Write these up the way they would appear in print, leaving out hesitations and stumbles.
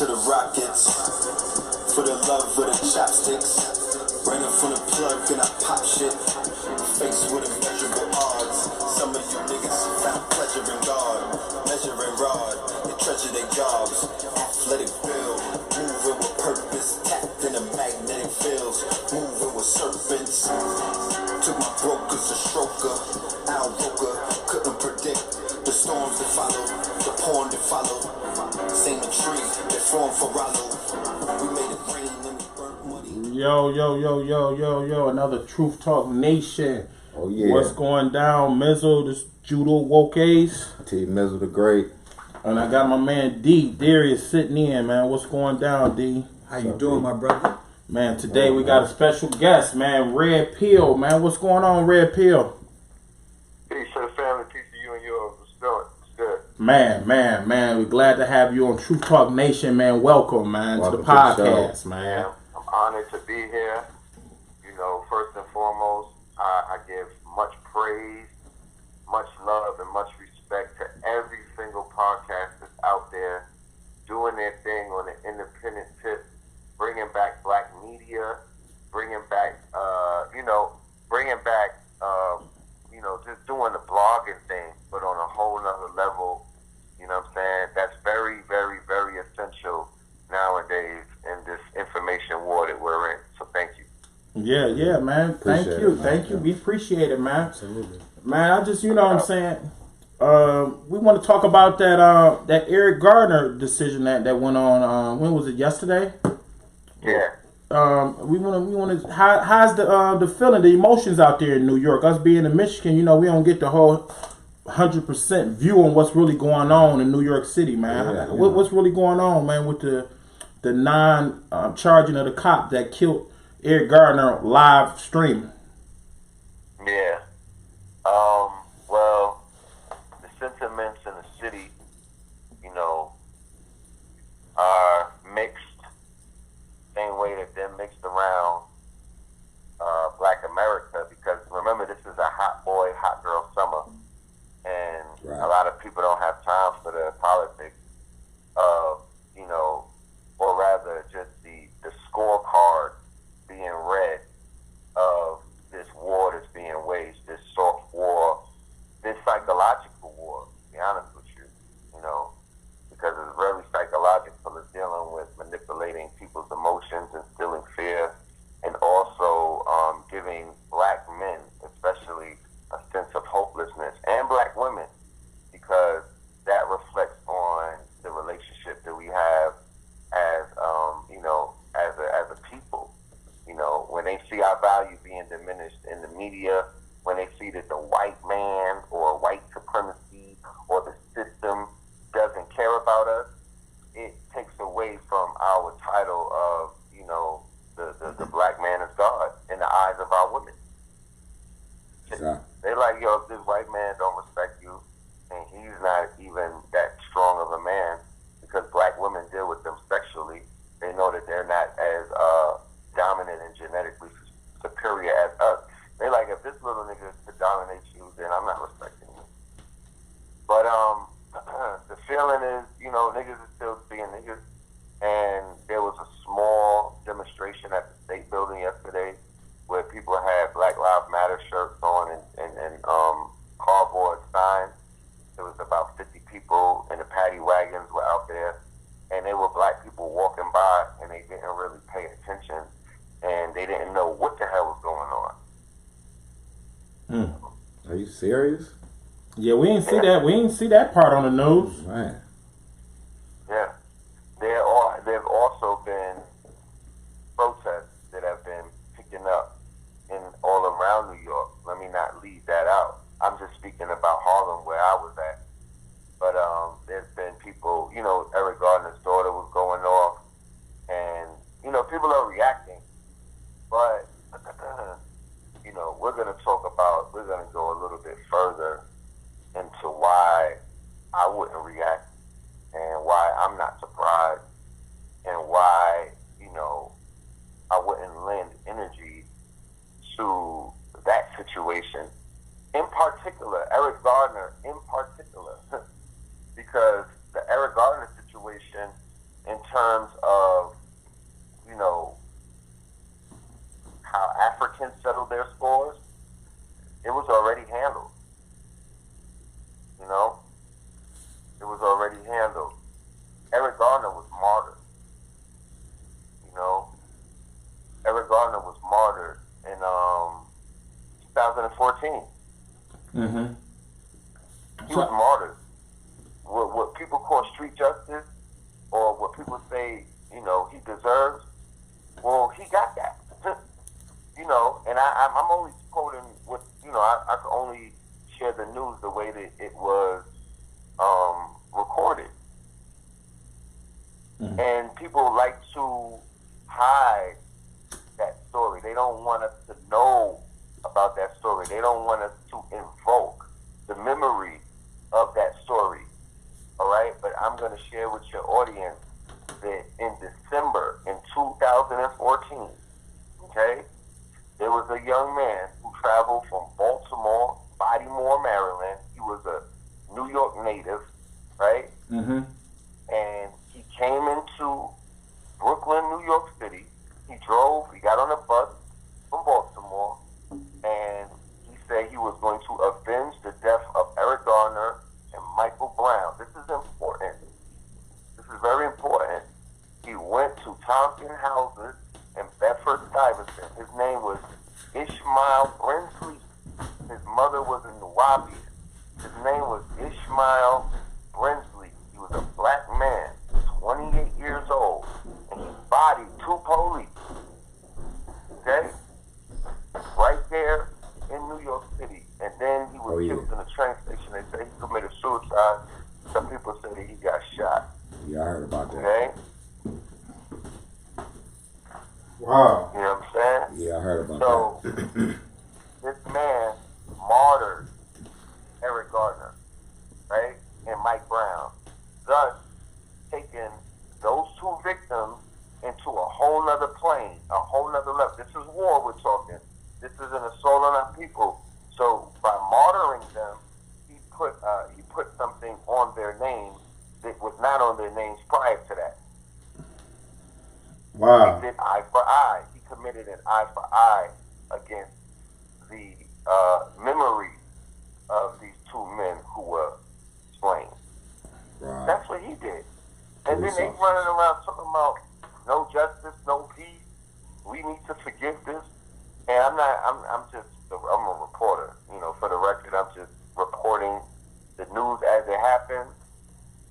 to the Rockets. For the love of the chopsticks. Bring it from the plug and I pop shit. Faced with immeasurable odds. Some of you niggas found pleasure in God. Measuring rod, they treasure their jobs. Athletic build, moving with purpose. Tapped in the magnetic fields, moving with serpents. Took my brokers a stroker. Al Roker couldn't predict the storms that follow, the porn that followed. Same a tree that formed for Rollo. We made it rain and we burnt money. Yo, another Truth Talk Nation. Oh, yeah. What's going down, Mizzle, this Judo Woke Ace? T. Mizzle the Great. And I got my man D, Darius, sitting in, man. What's going down, D? How you doing, my brother? Man, today we got a special guest, man, Red Pill, man. What's going on, Red Pill? Peace to the family, peace to you and yours. What's doing? It's good. Man, we're glad to have you on Truth Talk Nation, man. Welcome, man, to the podcast, man. I'm honored to be here. You know, first and foremost, I give much praise, much love, and much respect to every single podcast that's out there doing their thing on an independent tip, bringing back black media, bringing back, just doing the blogging thing, but on a whole nother level. You know what I'm saying? That's very, very, very essential nowadays in this information war that we're in. So thank you. Yeah, man. Thank you. We appreciate it, man. Absolutely. Man, I just, you know what I'm saying? We want to talk about that Eric Gardner decision that went on. When was it? Yesterday? Yeah. We want to. How's the feeling, the emotions out there in New York? Us being in Michigan, you know, we don't get the whole 100% view on what's really going on in New York City, man. Yeah. What's really going on, man, with the non-charging of the cop that killed Eric Gardner live streaming? Yeah. Well, the sentiments in the city, you know, are mixed. Same way that they're mixed around Black America, because remember, this is a hot boy, hot girl summer, and Right. a lot of people don't have time for the politics of, you know, or rather just the scorecard being read of this war that's being waged, this soft war, this psychological war, to be honest with you, you know, because it's very psychological. It's dealing with manipulating people's emotions, instilling fear, and also giving black men, especially, a sense of hopelessness, and black women, because that reflects on the relationship that we have as, as a people. You know, when they see our value being diminished in the media, when they see that the white man or white supremacy or the system doesn't care about us, it takes away from our title of, you know, the black man is God in the eyes of our women. Exactly. They like, yo, if this white man don't respect you, and he's not even that strong of a man, because black women deal with them sexually, they know that they're not as dominant and genetically superior as us. They like, if this little nigga could dominate you, then I'm not respecting you. But the feeling is, you know, niggas are still being niggas, and there was a small demonstration at the state building yesterday where people had Black Lives Matter shirts on and cardboard signs. There was about 50 people, and the paddy wagons were out there, and they were black people walking by, and they didn't really pay attention, and they didn't know what the hell was going on. Are you serious? Yeah, we didn't see that. We didn't see that part on the news. Man. Yeah. There've also been protests that have been picking up in all around New York. Let me not leave that out. I'm just speaking about Harlem, where I was at. But there's been people, you know, Eric Gardner's daughter was going off, and, you know, people are reacting. But, you know, we're going to go a little bit further into why I wouldn't react, and why I'm not surprised, and why, you know, I wouldn't lend energy to that situation. In particular, Eric Gardner in particular, because the Eric Gardner situation in terms of, you know, how Africans settle their scores, it was already handled. You know, it was already handled. Eric Garner was martyred. You know, Eric Garner was martyred in 2014. Mm-hmm. He was martyred. What people call street justice, or what people say, you know, he deserves. Well, he got that. You know, and I'm only quoting what, you know, I can only share the news the way that it was recorded. Mm-hmm. And people like to hide that story. They don't want us to know about that story. They don't want us to invoke the memory of that story. All right? But I'm going to share with your audience that in December in 2014, okay, there was a young man who traveled from Baltimore, Bodymore, Maryland. He was a New York native, right? Mm-hmm. And he came into Brooklyn, New York City. He got on a bus from Baltimore, and he said he was going to avenge the death of Eric Garner and Michael Brown. This is important. This is very important. He went to Thompson houses in Bedford-Stuyvesant. His name was Ishmael Brinsley. His mother was a Nubian. His name was Ishmael Brinsley. He was a black man, 28 years old, and he bodied 2 police. Okay? Right there in New York City. And then he was killed in a train station. They say he committed suicide. Some people say that he got shot. Yeah, I heard about that. Okay? Wow. You know what I'm saying? Yeah, I heard about So, that. this man martyred Eric Garner, right? And Mike Brown. Thus, taking those 2 victims into a whole nother plane, a whole nother level. This is war we're talking. This is an assault on our people. So, by martyring them, he put something on their name that was not on their names prior to that. Wow. He did eye for eye. He committed an eye for eye against the memory of these 2 men who were slain. Right. That's what he did. And then Police they officer. running around talking about no justice, no peace. We need to forgive this. And I'm a reporter. You know, for the record, I'm just reporting the news as it happens.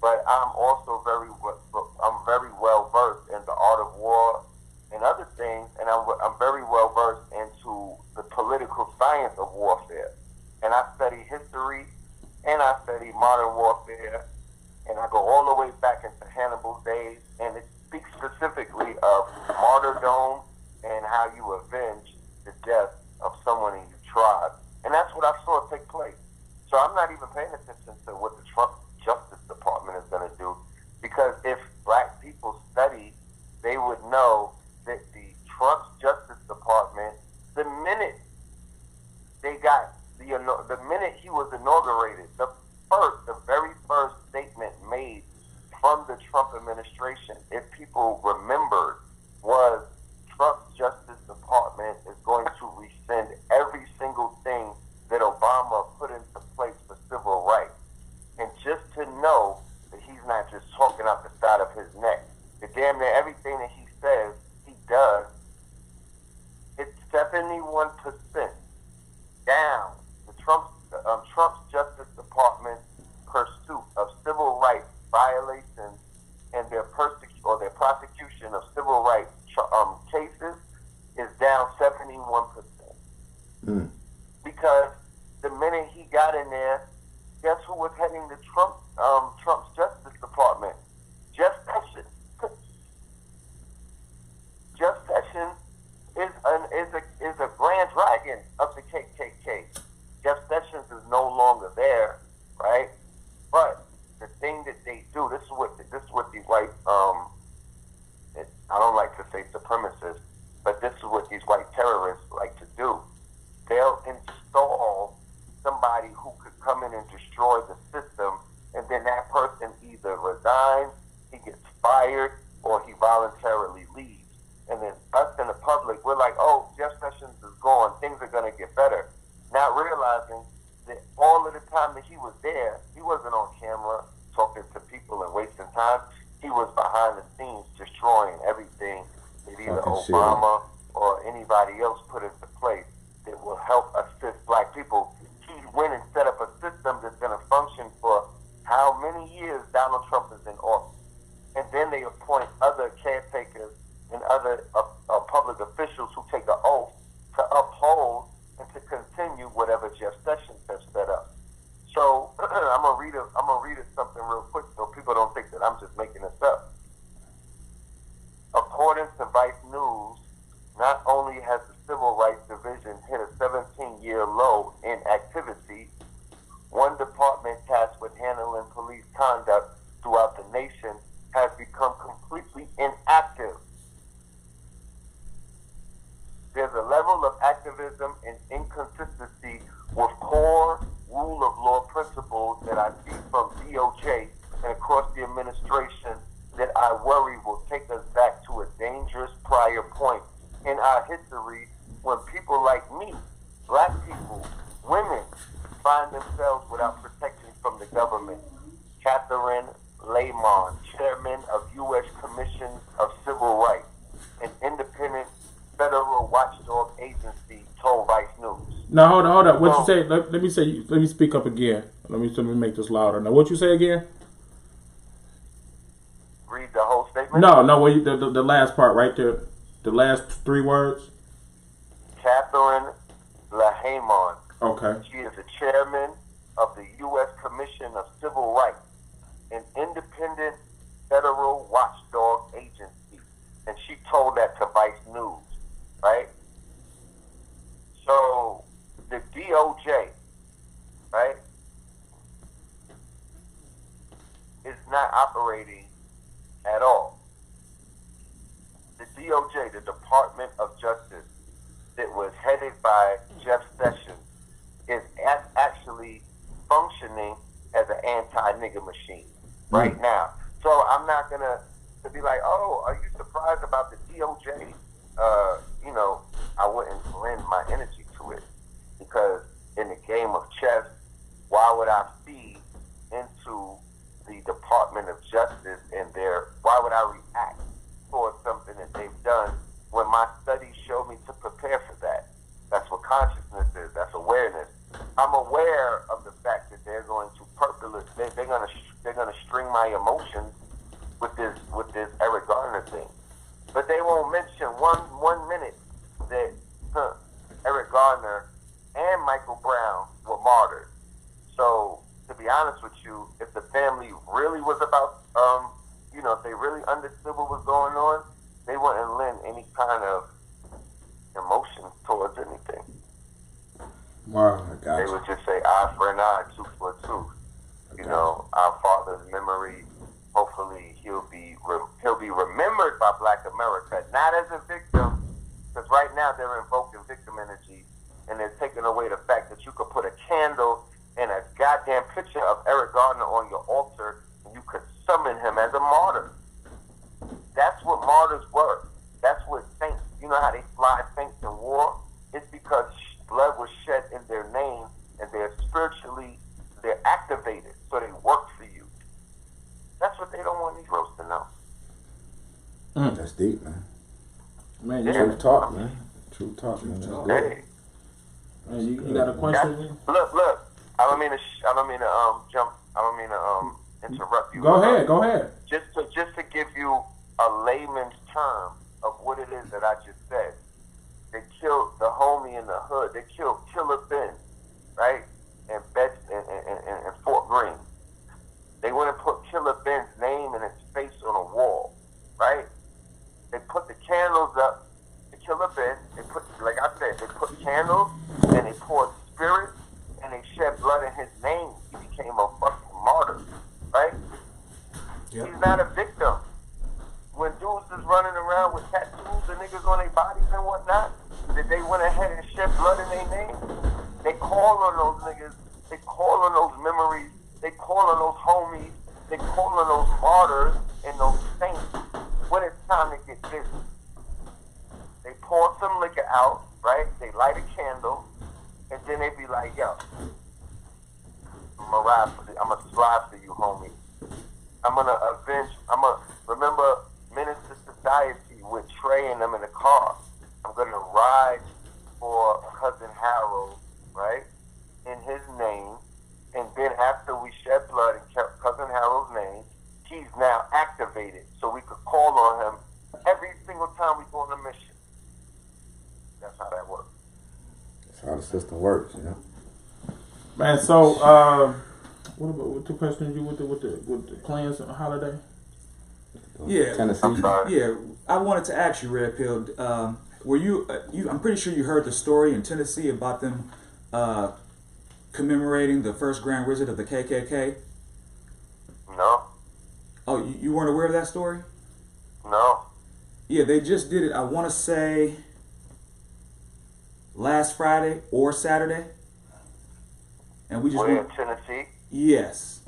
But I'm also very well versed in the art of war and other things, and I'm very well versed into the political science of warfare. And I study history, and I study modern warfare, and I go all the way back into Hannibal's days, and it speaks specifically of martyrdom and how you avenge the death of someone in your tribe. And that's what I saw take place. So I'm not even paying attention to what the Trump Justice Department is going to do, because if black people study, they would know that the Trump Justice Department, the minute he was inaugurated, the very first statement made from the Trump administration, if people remembered, was Trump's Justice Department is going to rescind every single thing that Obama put into place for civil rights. And just to know that he's not just talking out the side of his neck, that damn near everything that he says, he does, it's 71% down. Trump's Justice Department pursuit of civil rights violations and their prosecution of civil rights cases is down 71%. Because the minute he got in there, guess who was heading the Trump's Justice Department? Jeff Sessions. Jeff Sessions is a grand dragon of the KKK. Jeff Sessions is no longer there, right? But the thing that they do, this is what these white I don't like to say supremacists, but this is what these white terrorists like to do. They'll install somebody who could come in and destroy the system, and then that person either resigns, he gets fired, or voluntarily leaves. And then us in the public, we're like, oh, Jeff Sessions is gone. Things are going to get better. Not realizing that all of the time that he was there, he wasn't on camera talking to people and wasting time. He was behind the scenes destroying everything that either Obama or anybody else put into place that will help assist black people. He went and set up a system that's going to function for how many years Donald Trump is in office. And then they appoint other caretakers and other public officials who take an oath to uphold and to continue whatever Jeff Sessions has set up. So I'm gonna read it something real quick so people don't think that I'm just making this up. According to Vice News, not only has the Civil Rights Division hit a 17-year low in activity, one department tasked with handling police conduct throughout the nation has become completely inactive. There's a level of activism and inconsistency with core rule of law principles that I see from DOJ and across the administration that I worry will take us back to a dangerous prior point in our history when people like me, black people, women, find themselves without protection from the government. Catherine Lamont, chairman of U.S. Commission of Civil Rights, an independent federal watchdog agency, told Vice News. Now hold up. What you say? Let me speak up again. Let me make this louder. Now, what you say again? Read the whole statement. No. What the last part right there? The last 3 words. Catherine LaHaymon. Okay. She is the chairman of the U.S. Commission of Civil Rights, an independent federal watchdog agency, and she told that to Vice News, right? So the DOJ, right, is not operating at all. The DOJ, the Department of Justice, that was headed by Jeff Sessions, is actually functioning as an anti-nigger machine right now. So I'm not going to be like, oh, are you surprised about the DOJ? I wouldn't lend my energy to it because in the game of chess, why would I feed into the Department of Justice and why would I react towards something that they've done when my studies show me to prepare for that? That's what consciousness is. That's awareness. I'm aware of the fact that they're going to they're going to string my emotions with this Eric Garner thing, but they won't mention one minute that Eric Garner and Michael Brown were martyred. So to be honest with you, if the family really was about if they really understood what was going on, they wouldn't lend any kind of emotion towards anything. Wow, I got They you. would just say eye for an eye, tooth for a tooth. Our father's memory. Hopefully, he'll be remembered by Black America, not as a victim, because right now they're invoking victim energy, and they're taking away the fact that you could put a candle and a goddamn picture of Eric Garner on your altar, and you could summon him as a martyr. That's what martyrs were. That's what saints. You know how they fly saints in war? It's because blood was shed in their name, and they're activated, so they work for you. That's what they don't want Negroes to know. That's deep, man. Man, Yeah. True talk, man. True talk, man. That's good. Hey, man, you got a question? look. I don't mean to jump. I don't mean to interrupt you. Go ahead. Just to give you a layman's term of what it is that I just said. They killed the homie in the hood. They killed Killer Ben, right? In Fort Greene. They went and put Killer Ben's name and his face on a wall, right? They put the candles up to Killer Ben. They put, like I said, they put candles and they poured spirit and they shed blood in his name. He became a fucking martyr, right? Yep. He's not a victim. When dudes is running around with tattoos and niggas on their bodies and whatnot, that they went ahead and shed blood in their name, they call on those niggas, they call on those memories, they call on those homies, they call on those martyrs and those saints. When it's time to get busy. They pour some liquor out, right? They light a candle, and then they be like, yo, I'm gonna slide for you, homie. I'm gonna avenge. Remember Minister Society with Trey and them in the car. I'm gonna ride for Cousin Harold, right, in his name. And then after we shed blood in Cousin Harold's name, he's now activated, so we could call on him every single time we go on a mission. That's how that works. That's how the system works, you know. Man, so what the question you with the plans on holiday? Yeah. Tennessee. I'm sorry. Yeah, I wanted to ask you, Red Pill. Were you? I'm pretty sure you heard the story in Tennessee about them commemorating the first Grand Wizard of the KKK. No, Oh, you weren't aware of that story? no. Yeah, they just did it. I want to say last Friday or Saturday, and we just We're in went. Tennessee. Yes,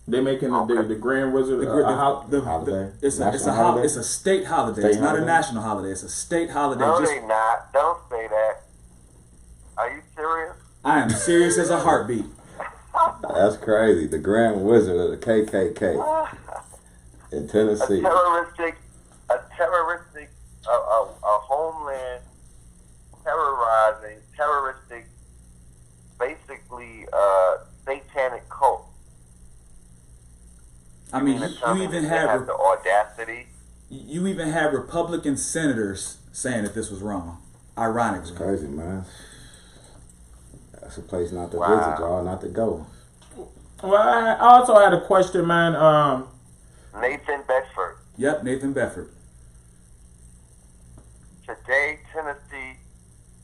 They making the Grand Wizard the, holiday. it's National holiday? a state holiday. State It's not holiday? a national holiday. It's a state holiday. No, Just, they not. Don't say that. Are you serious? I am serious as a heartbeat. That's crazy. The Grand Wizard of the KKK in A Tennessee. terroristic, a homeland terroristic, basically satanic cult. I mean, The you company even that had have the audacity. you even had Republican senators saying that this was wrong. Ironically, Crazy, man. That's a place not to Wow. visit, y'all. Not to go. Well, I also had a question, man. Nathan Bedford. Yep, Nathan Bedford. Today, Tennessee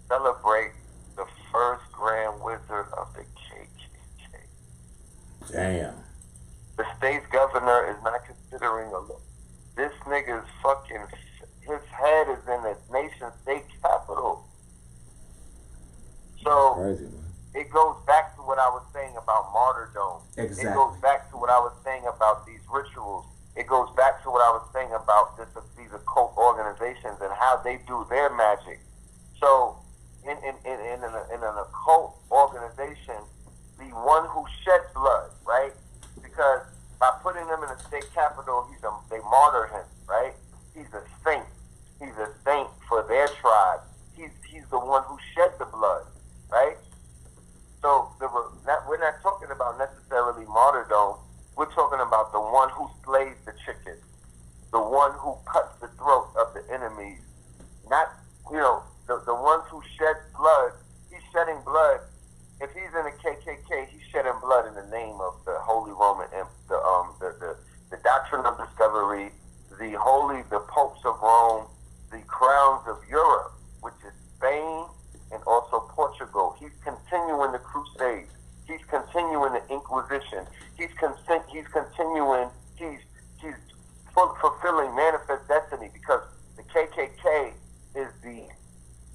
celebrates the first Grand Wizard of the KKK. Damn. The state's governor is not considering a look. This nigga's fucking, his head is in the nation's state capital. So Crazy, man. it goes back to what I was saying about martyrdom. Exactly. It goes back to what I was saying about these rituals. It goes back to what I was saying about these occult organizations and how they do their magic. So in an occult organization, the one who sheds blood, right? Because by putting him in the state capital, they martyr him, right? He's a saint. He's a saint for their tribe. He's the one who shed the blood, right? So we're not talking about necessarily martyrdom. We're talking about the one who slays the chicken, the one who cuts the throat of the enemies. Not, the ones who shed blood. He's shedding blood. If he's in the KKK, he's shedding blood in the name of the Holy Roman, the doctrine of discovery, the popes of Rome, the crowns of Europe, which is Spain and also Portugal. He's continuing the Crusades. He's continuing the Inquisition. He's continuing. He's fulfilling manifest destiny, because the KKK is the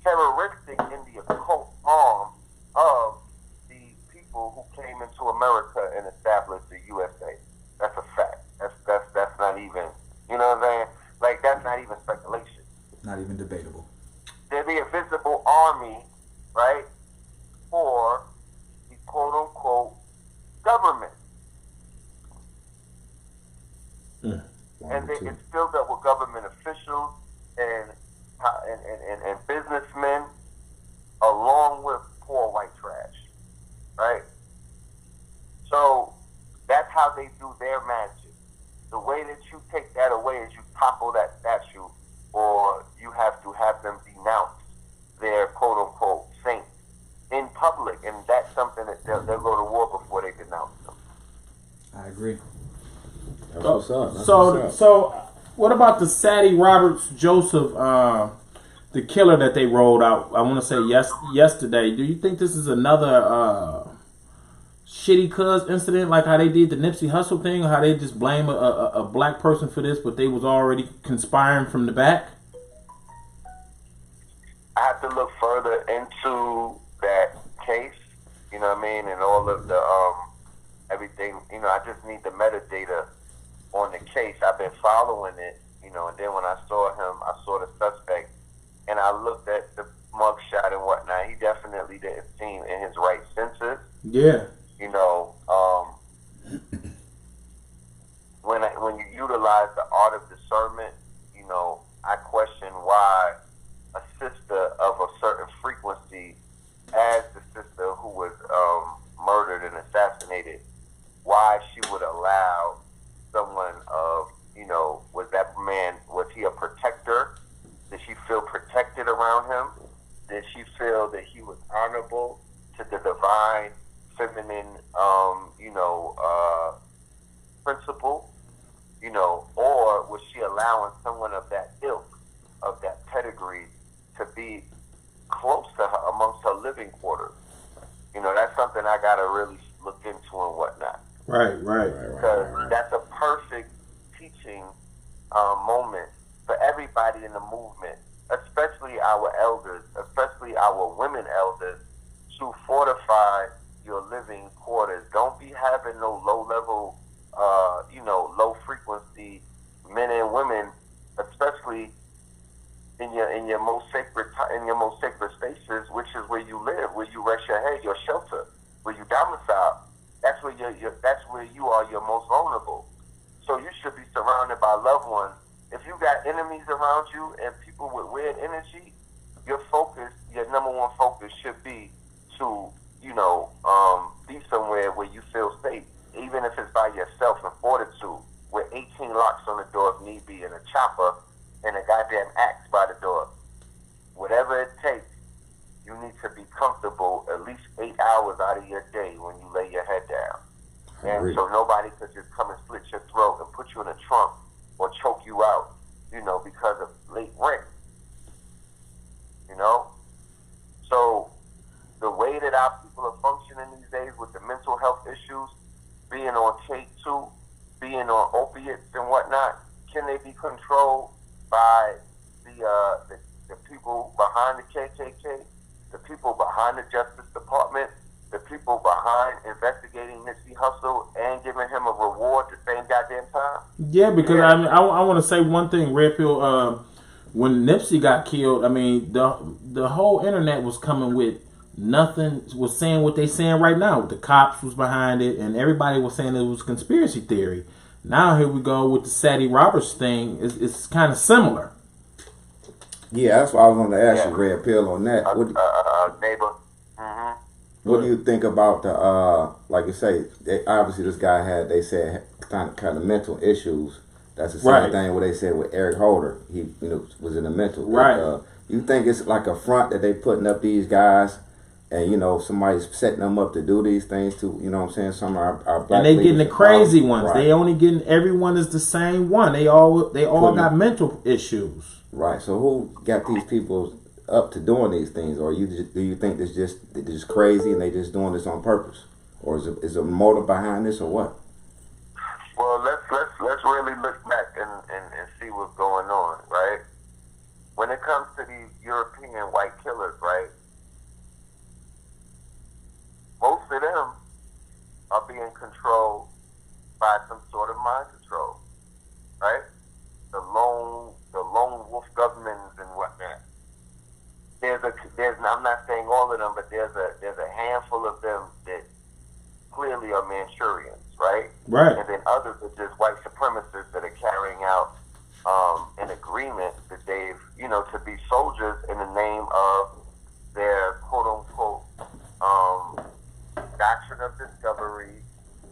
terroristic in the occult arm of the people who came into America and established the USA. That's a fact. That's not even, you know what I'm saying? Like, that's not even speculation. Not even debatable. They're the invisible army, right, for the quote-unquote government. And it's filled up with government officials and businessmen, along with poor white trash, right? So that's how they do their magic. The way that you take that away is you topple that statue, or you have to have them denounce their quote-unquote saints in public, and that's something that they'll go to war before they denounce them. I agree. That's what's up. That's So what's up. what about the Sadie Roberts Joseph, the killer that they rolled out? I want to say yesterday. Do you think this is another shitty cuz incident, like how they did the Nipsey Hussle thing, or how they just blame a black person for this, but they was already conspiring from the back? I have to look further into that case, you know what I mean, and all of the everything. I just need the metadata on the case. I've been following it, And then when I saw him, I saw the suspect, and I looked at the mugshot and whatnot. He definitely didn't seem in his right senses. Yeah. When you utilize the art of discernment, I question why a sister of a certain frequency, as the sister who was murdered and assassinated, why she would allow someone of, was he a protector? Did she feel protected around him? Did she feel that he was honorable to the divine feminine, principle? Or was she allowing someone of that ilk, of that pedigree, to be close to her amongst her living quarters? That's something I got to really look into and whatnot. Right. Because that's a perfect teaching moment for everybody in the movement, especially our elders, especially our women elders, to fortify your living quarters. Don't be having no low-level, low frequency men and women, especially in your most sacred spaces, which is where you live, where you rest your head, your shelter, where you domicile. That's where you are your most vulnerable. So you should be surrounded by loved ones. If you got enemies around you and people with weird energy, your number one focus should be to be somewhere where you feel safe, even if it's by yourself, in fortitude, with 18 locks on the door if need be, and a chopper and a goddamn axe by the door. Whatever it takes, you need to be comfortable at least 8 hours out of your day when you lay your head down. And so nobody could just come and slit your throat and put you in a trunk or choke you out, because of late rent. So the way that our people are functioning these days with the mental health issues, being on K2, being on opiates and whatnot, can they be controlled by the people behind the KKK, the people behind the Justice Department, the people behind investigating Nipsey Hussle and giving him a reward the same goddamn time? Yeah, because I want to say one thing, Red Pill. When Nipsey got killed, the whole internet was coming with nothing, was saying what they saying right now. The cops was behind it, and everybody was saying it was conspiracy theory. Now here we go with the Sadie Roberts thing. It's kind of similar. Yeah, that's why I was going to ask you, Red Pill, on that. Neighbor. Mm-hmm. What do you think about the, like you say, obviously this guy had, they said, kind of mental issues. That's the same thing what they said with Eric Holder. He was in the mental. Right. You think it's like a front that they putting up these guys and, somebody's setting them up to do these things to, what I'm saying? Some are black. And they getting the crazy ones. Right. They only getting, everyone is the same one. They all got mental issues. Right. So who got these people up to doing these things? Or do you think they're just crazy and they just doing this on purpose? Or is there a motive behind this or what? Well, let's really look back and see what's going on, right? When it comes to these European white killers, right? Most of them are being controlled by some sort of mind control, right? The lone wolf governments and whatnot. I'm not saying all of them, but there's a handful of them that clearly are Manchurians, right? Right. And then others are just white supremacists that are carrying out an agreement that they've, to be soldiers in the name of their quote-unquote doctrine of discovery,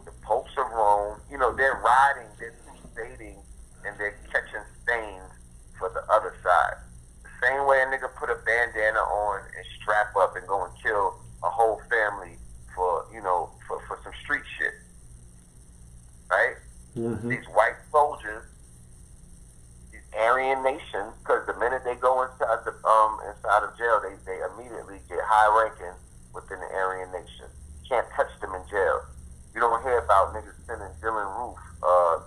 the popes of Rome. They're riding, they're crusading, and they're catching stains for the other side. The same way a nigga put a bandana on and strap up and go and kill a whole family for some street shit. Right? Mm-hmm. These white soldiers, these Aryan nations, because the minute they go inside of jail, they immediately get high ranking within the Aryan nation. You can't touch them in jail. You don't hear about niggas sending Dylan Roof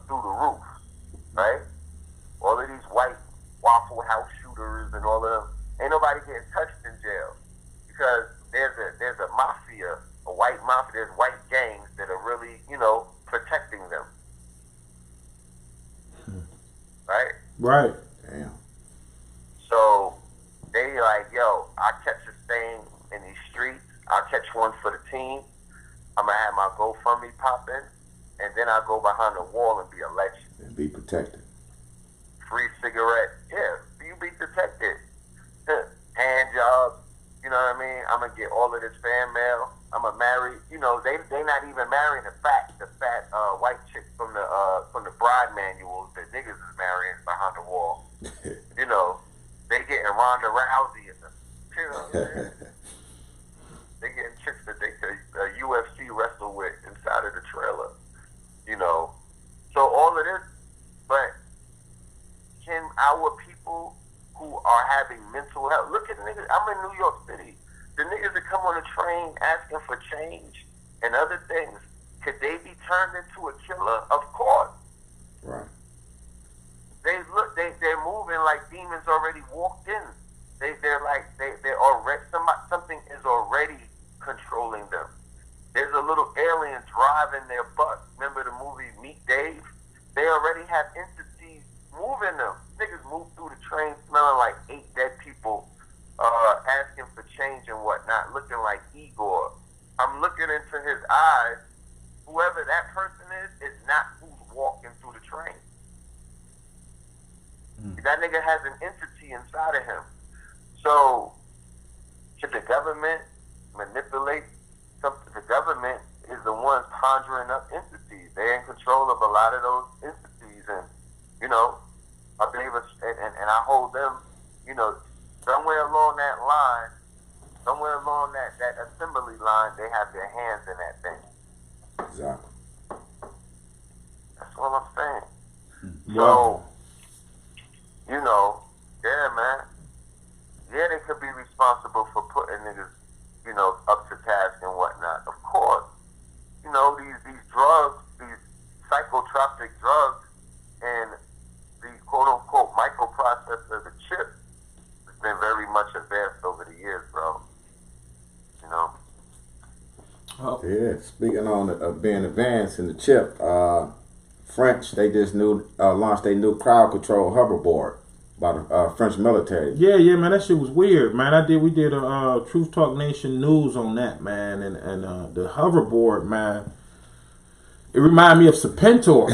through the roof, right? All of these white Waffle House shooters and all of them, ain't nobody getting touched in jail because there's a mafia, a white mafia. There's white gangs that are really, protecting them. Right? Right. Damn. So they like, yo, I catch a stain in these streets. I'll catch one for the team. I'm gonna have my GoFundMe popping, and then I'll go behind the wall and be a legend. And be protected. Free cigarette, yeah, you be protected. Hand jobs, you know what I mean? I'm gonna get all of this fan mail. I'm gonna marry, you know, they not even marrying the fat white chick from the bride manuals that niggas is marrying behind the wall. You know, they getting Ronda Rousey in them. You know what I'm saying? They getting chicks that they could UFC wrestle with inside of the trailer. You know, so all of this, but can our people who are having mental health, look at the niggas, I'm in New York City, the niggas that come on the train asking for change and other things, could they be turned into a killer? Of course. Right. They're moving like demons already walked in. They're already, something is already controlling them. There's a little alien driving their bus. Remember the movie Meet Dave? They already have entities moving them. Niggas move through the train smelling like 8 dead people, asking for change and whatnot, looking like Igor. I'm looking into his eyes. Whoever that person is not who's walking through the train. That nigga has an entity inside of him. So, should the government manipulate something? The government is the ones conjuring up entities. They're in control of a lot of those entities, and you know, I believe and I hold them, you know, somewhere along that line, somewhere along that assembly line, they have their hands in that thing. Exactly. That's what I'm saying. Wow. So, you know, yeah, man. Yeah, they could be responsible for putting niggas, you know, up to task and whatnot. Of course. You know, these drugs, these psychotropic drugs, and these quote-unquote microprocessors, the chip, has been very much advanced over the years, bro. You know? Oh. Yeah. Speaking on being advanced in the chip, French, they just launched their new crowd control hoverboard by the French military. Yeah, man, that shit was weird, man. We did a Truth Talk Nation news on that, man, and the hoverboard, man. It reminded me of Serpentor.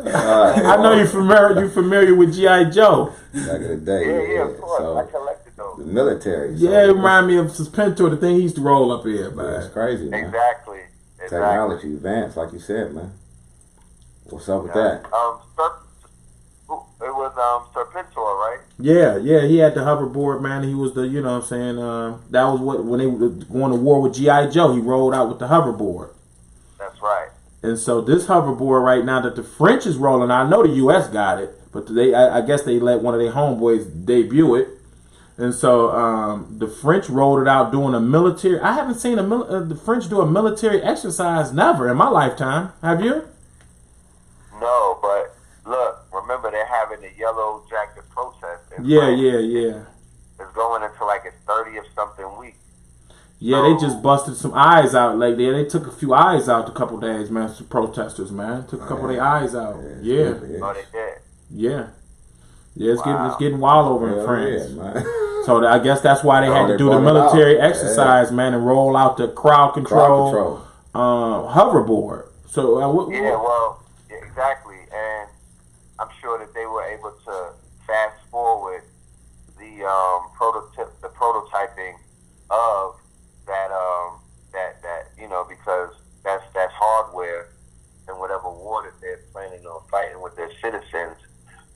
I know you're familiar with G.I. Joe. Back in the day, Yeah, of course. So, I collected those. the military. Yeah, it reminded me of Serpentor, the thing he used to roll up here, man. It's crazy, man. Exactly. Technology advanced, like you said, man. What's up with that? It was Serpentor, right? Yeah, he had the hoverboard, man. He was the, you know what I'm saying, that was when they were going to war with G.I. Joe, he rolled out with the hoverboard. That's right. And so this hoverboard right now that the French is rolling, I know the U.S. got it, but I guess they let one of their homeboys debut it. And so the French rolled it out doing a military. I haven't seen the French do a military exercise never in my lifetime. Have you? No, but look, remember they're having the yellow jacket protest. Yeah. It's going into like its 30th something week. Yeah, they just busted some eyes out. Like they took a few eyes out a couple days, man. Some protesters, man, took a couple of their eyes out. Yeah. Oh, they did. Yeah, it's getting wild over in France. Yeah, man. So I guess that's why they had to do the military exercise, man, and roll out the crowd control hoverboard. So exactly, and I'm sure that they were able to fast forward the prototyping of that you know, because that's hardware and whatever war that they're planning on fighting with their citizens.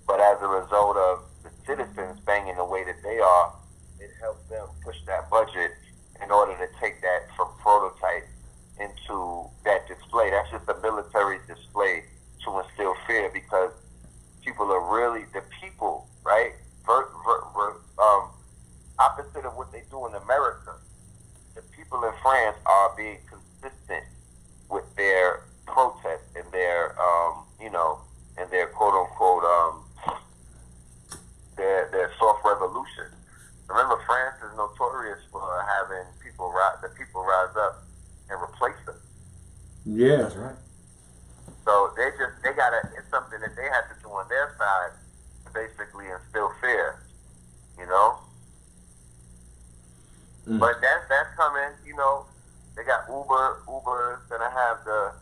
But as a result of the citizens banging the way that they are, it helped them push that budget in order to take that from prototype into that display. That's just a military display to instill fear, because people are really, the people, right? Opposite of what they do in America, the people in France are being consistent with their protest and their, you know, and their quote unquote, their soft revolution. Remember, France is notorious for having the people rise up and replace them. Yeah, That's right. So it's something that they have their side to basically instill fear, you know. But that's coming, you know. They got Uber's gonna have the,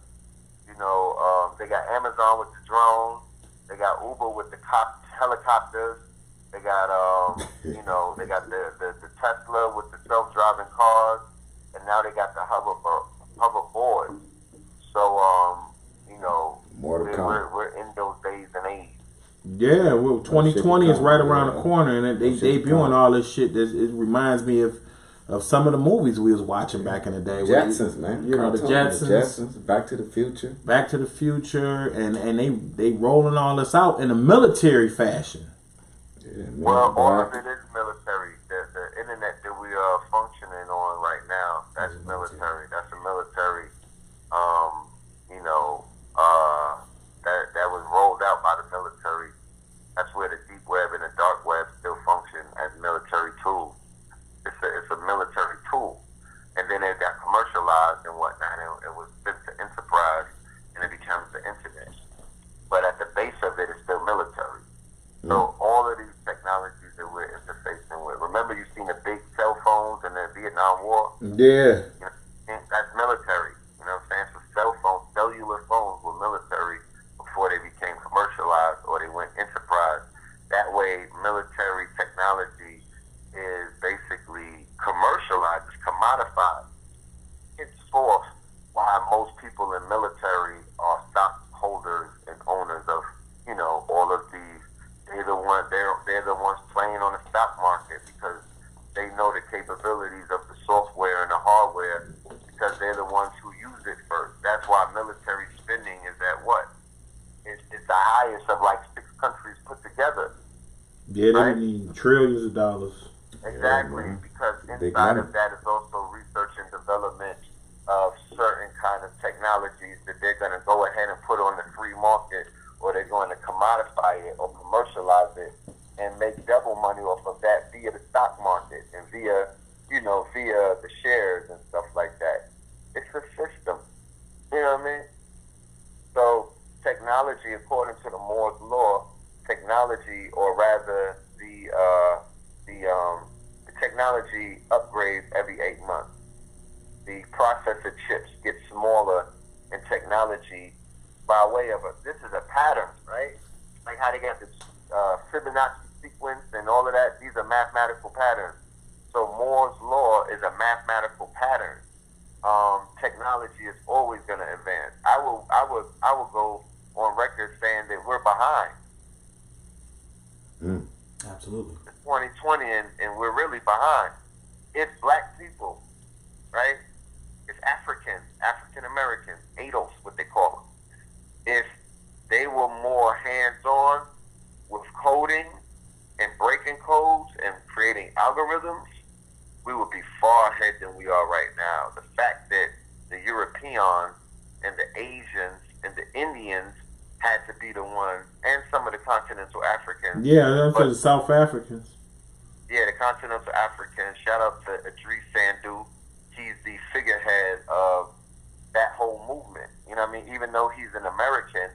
you know, they got Amazon with the drones. They got Uber with the helicopters. They got, you know, they got the Tesla with the self-driving cars, and now they got the hoverboards. So, you know, More to come. we're in those days and age. Yeah, well, 2020 is right around the Yeah. corner, and they Shit to debuting come. all this shit. It reminds me of some of the movies we was watching back in the day. Jetsons, man. You know, the Cartoon, Jetsons. Back to the Future. Back to the Future, and they rolling all this out in a military fashion. Yeah, man. Well, all of it is military. The internet that we are functioning on right now, that's military. That's a military, you know, that was rolled out by the military. That's where the deep web and the dark web still function as military tools. It's a military tool. And then it got commercialized and whatnot, and it was sent to enterprise, and it becomes the internet. But at the base of it is still military. So all of these technologies that we're interfacing with. Remember, you've seen the big cell phones in the Vietnam War? Yeah. You know, that's military. You know what I'm saying? So cell phones, cellular phones were military before they became commercialized or they went enterprise. That way, military technology is basically commercialized, it's commodified. Henceforth, why most people in military are stockholders and owners of, you know, all of these. They're the ones playing on the stock market because they know the capabilities of the software and the hardware because they're the ones who use it first. That's why military spending is at what? It's the highest of like 6 countries put together. Yeah, they Right. need trillions of dollars. Exactly, Yeah, because Big inside money. of that is also research and development of certain kind of technologies that they're going to go ahead and put on the free market, or they're going to commodify it or commercialize it and make double money off of that via the stock market and via the shares and stuff like that. It's a system. You know what I mean? So technology, according to the Moore's law, technology, or rather the technology upgrades every 8 months. The processor chips get smaller in technology by way of this is a pattern, right? Like how they got the Fibonacci sequence and all of that. These are mathematical patterns. So Moore's law is a mathematical pattern. Technology is always going to advance. I will go on record saying that we're behind. Absolutely. 2020 and we're really behind. It's black people, right? It's African Americans, ADOS, what they call them. If they were more hands-on with coding and breaking codes and creating algorithms, we would be far ahead than we are right now. The fact that the Europeans and the Asians and the Indians had to be the ones, and some of the continental Africans. Yeah, that's for the South Africans. Yeah, the continental Africans. Shout out to Idris Sandu. He's the figurehead of that whole movement. You know what I mean? Even though he's an American,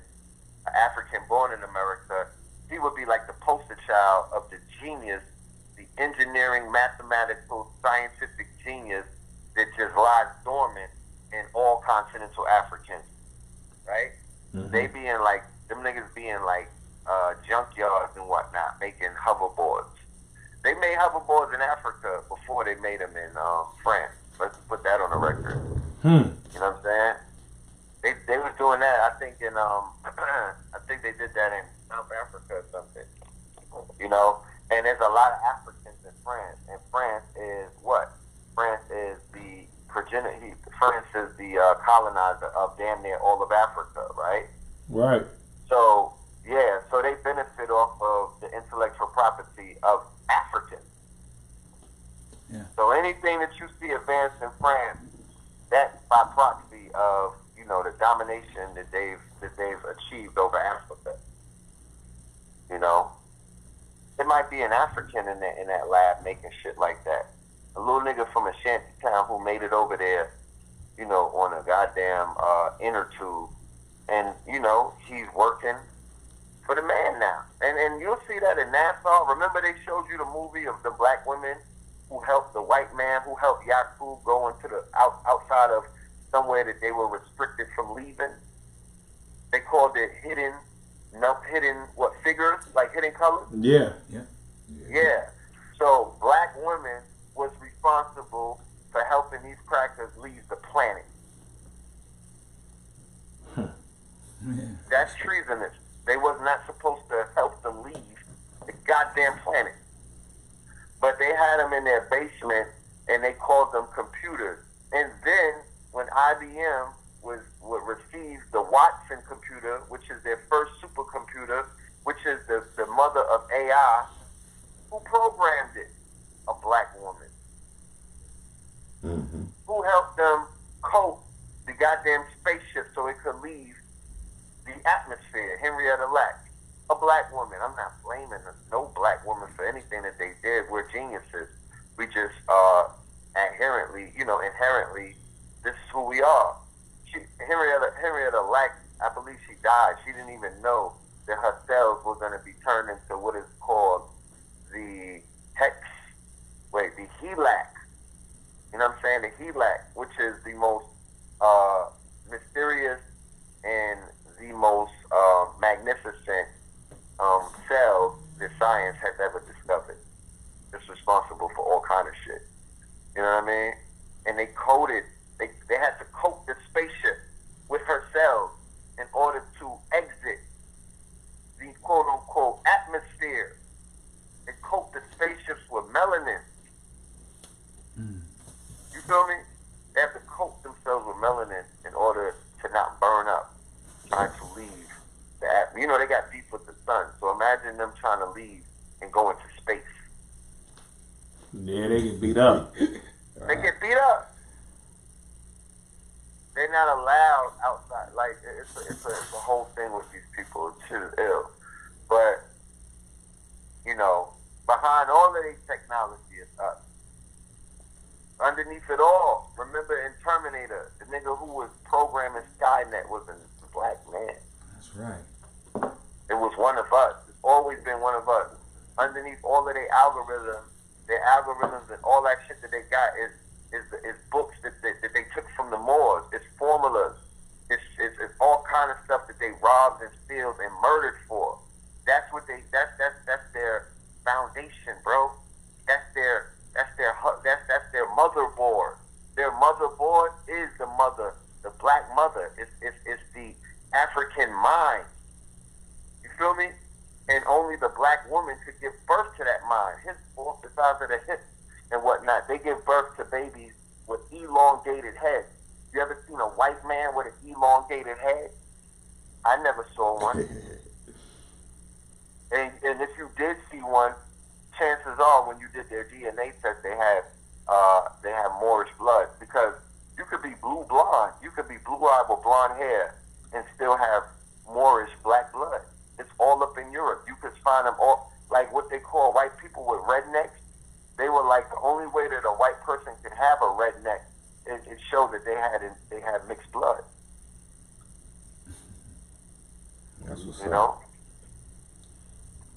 an African born in America, he would be like the poster child of the genius, the engineering, mathematical, scientific genius that just lies dormant in all continental Africans, right? Mm-hmm. They being like, them niggas being like junkyards and whatnot, making hoverboards. They made hoverboards in Africa before they made them in France. Let's put that on the record. You know what I'm saying? They was doing that, I think, in I think they did that in South Africa or something. You know, and there's a lot of Africans in France, and France is what? France is the France is the colonizer of damn near all of Africa, right? Right. So yeah, so they benefit off of the intellectual property of Africans. Yeah. So anything that you see advanced in France, that's by proxy of, you know, the domination that they've achieved over Africa. You know, it might be an African in that lab making shit like that. A little nigga from a shanty town who made it over there, you know, on a goddamn inner tube, and you know he's working for the man now. And you'll see that in Nassau. Remember they showed you the movie of the black women who helped the white man, who helped Yakub go into the outside of somewhere that they were restricted from leaving. They called it hidden what figures, like hidden colors. Yeah. Yeah. So black women was responsible for helping these crackers leave the planet. That's treasonous. They was not supposed to help them leave the goddamn planet. But they had them in their basement, and they called them computers. And then when IBM would receive the Watson computer, which is their first supercomputer, which is the mother of AI, who programmed it? A black woman. Mm-hmm. Who helped them coat the goddamn spaceship so it could leave the atmosphere? Henrietta Lack. A black woman. I'm not blaming no black woman for anything that they did. We're geniuses. We just inherently, this is who we are. Henrietta Lack, I believe she died. She didn't even know that her cells were going to be turned into what is called the HeLac. You know what I'm saying? The HeLac, which is the most mysterious and the most magnificent cells that science has ever discovered. It's responsible for all kind of shit. You know what I mean? And they had to coat the spaceship with her cells in order to exit the quote-unquote atmosphere. They coat the spaceships with melanin. You feel me? They have to coat themselves with melanin in order to not burn up, trying to leave the atmosphere. You know, they got beef with the sun, so imagine them trying to leave and go into space. Yeah, they get beat up. They get beat up. They're not allowed outside. Like, it's a whole thing with these people. It's shit is ill. But, you know, behind all of these technology is us. Underneath it all, remember in Terminator, the nigga who was programming Skynet was a black man. That's right. It was one of us. It's always been one of us. Underneath all of their algorithms and all that shit that they got is books that they took from the Moors. It's formulas. It's all kind of stuff that they robbed and steals and murdered for. That's their foundation, bro. That's their motherboard. Their motherboard is the black mother. It's the African mind. You feel me? And only the black woman could give birth to that mind. Both the size of the hips and whatnot. They give birth to babies with elongated heads. You ever seen a white man with an elongated head? I never saw one. And if you did see one, chances are when you did their DNA test, they had Moorish blood, because you could be blue blonde, you could be blue-eyed with blonde hair and still have Moorish black blood. It's all up in Europe. You could find them all, like what they call white people with rednecks. They were like, the only way that a white person could have a redneck, it showed that they had mixed blood. That's what's You up. know?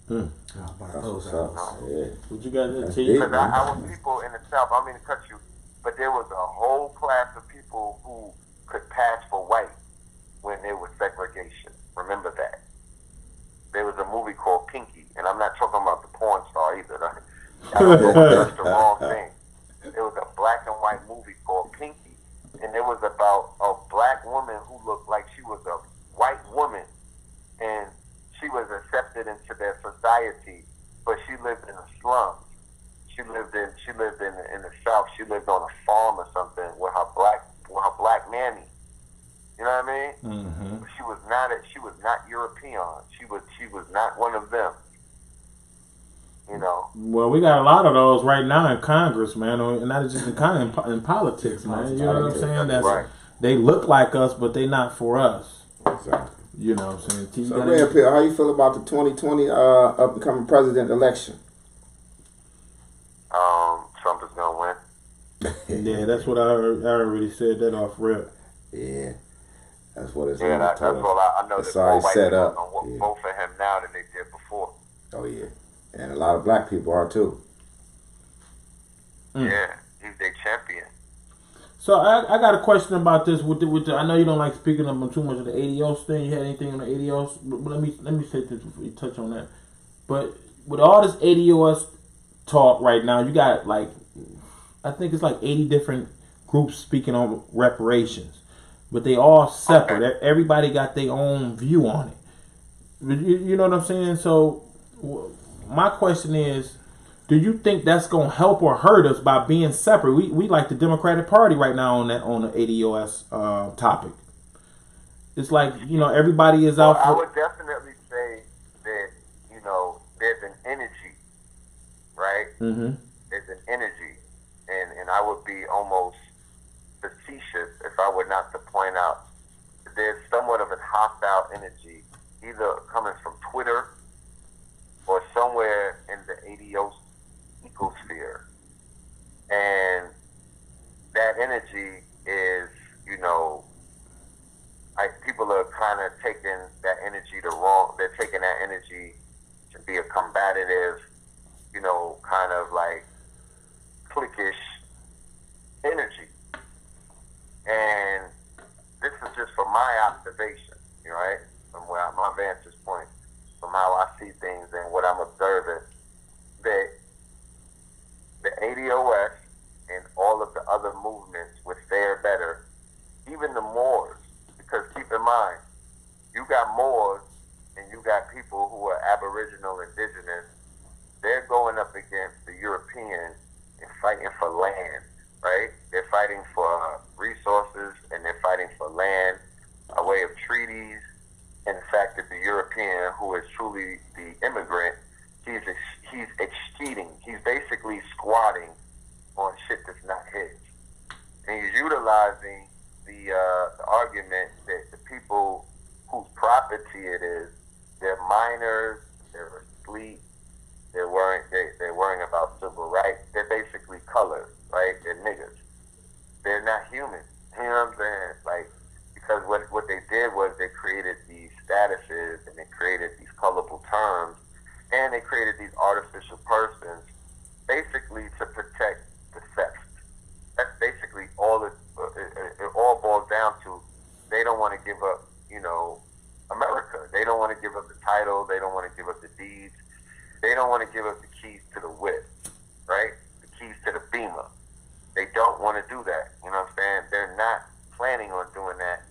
That's what's up. Yeah. What you got there, That's T? deep. Because I was people in the South, I don't mean to cut you, but there was a whole class of people who could pass for white when there was segregation. Remember that. There was a movie called Pinky, and I'm not talking about the porn star either. That's the wrong thing. There was a black and white movie called Pinky, and it was about a black woman who looked like she was a white woman, and she was accepted into their society, but she lived in the slums. She lived in the South. She lived on a farm or something with her black mammy. You know what I mean? Mm-hmm. She was not European. She was not one of them. You know. Well, we got a lot of those right now in Congress, man, and not just in Congress, in politics, man. You know what I'm saying? That's right. They look like us, but they not for us. Exactly. You know what I'm saying? T, So, Red Pill, how you feel about the 2020 up and coming president election? Trump is gonna win. Yeah, that's what I already said that off rip. Yeah. That's what it's Yeah, that's all I know. It's There's more already white set people up. gonna Yeah. vote for him now than they did before. Oh yeah, and a lot of black people are too. Yeah, he's their champion. So I got a question about this. With the, I know you don't like speaking of too much of the ADOS thing. You had anything on the ADOS? But let me say this before you touch on that. But with all this ADOS talk right now, you got like, I think it's like 80 different groups speaking on reparations, but they all separate. Okay. Everybody got their own view on it. You know what I'm saying? So my question is, do you think that's gonna help or hurt us by being separate? We like the Democratic Party right now on the ADOS topic. It's like, you know, everybody is out. I would definitely say that, you know, there's an energy, right? Mm-hmm. There's an energy, and I would be almost facetious if I were not to point out that there's somewhat of a hostile energy, either coming from Twitter or somewhere in the ADOS ecosphere, and that energy is, you know, people are kind of taking that energy they're taking that energy to be a combative, you know, kind of like cliquish energy. And this is just from my observation, right? From my vantage point, from how I see things and what I'm observing, that the ADOS and all of the other movements would fare better, even the Moors, because keep in mind, you got Moors and you got people who are Aboriginal, indigenous. They're going up against the Europeans and fighting for land, right? They're fighting for resources and they're fighting for land, a way of treaties. And the fact that the European, who is truly the immigrant, he's exceeding. He's basically squatting on shit that's not his. And he's utilizing the argument that the people whose property it is, they're minors, they're asleep, they're worrying about civil rights. They're basically colored, right? They're niggas. They're not human. You know what I'm saying? Like, because what they did was they created these statuses and they created these colorful terms and they created these artificial persons basically to protect the theft. That's basically all it all boils down to. They don't want to give up, you know, America. They don't want to give up the title. They don't want to give up the deeds. They don't want to give up the keys to the whip, right? The keys to the Beamer. They don't want to do that. You know what I'm saying? They're not planning on doing that,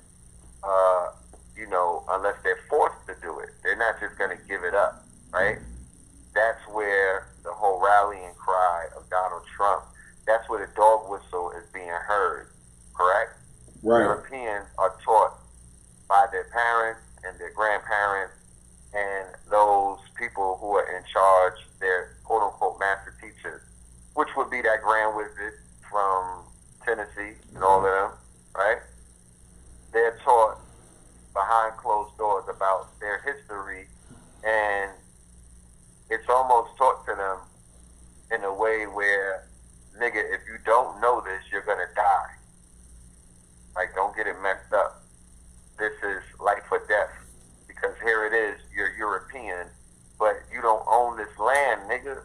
you know, unless they're forced to do it. They're not just going to give it up, right? That's where the whole rallying cry of Donald Trump, that's where the dog whistle is being heard, correct? Right. Europeans are taught by their parents and their grandparents and those people who are in charge, their quote-unquote master teachers, which would be that Grand Wizard from Tennessee and all of them, right? They're taught behind closed doors about their history, and it's almost taught to them in a way where, nigga, if you don't know this, you're gonna die. Like, don't get it messed up. This is life or death. Because here it is, you're European, but you don't own this land, nigga.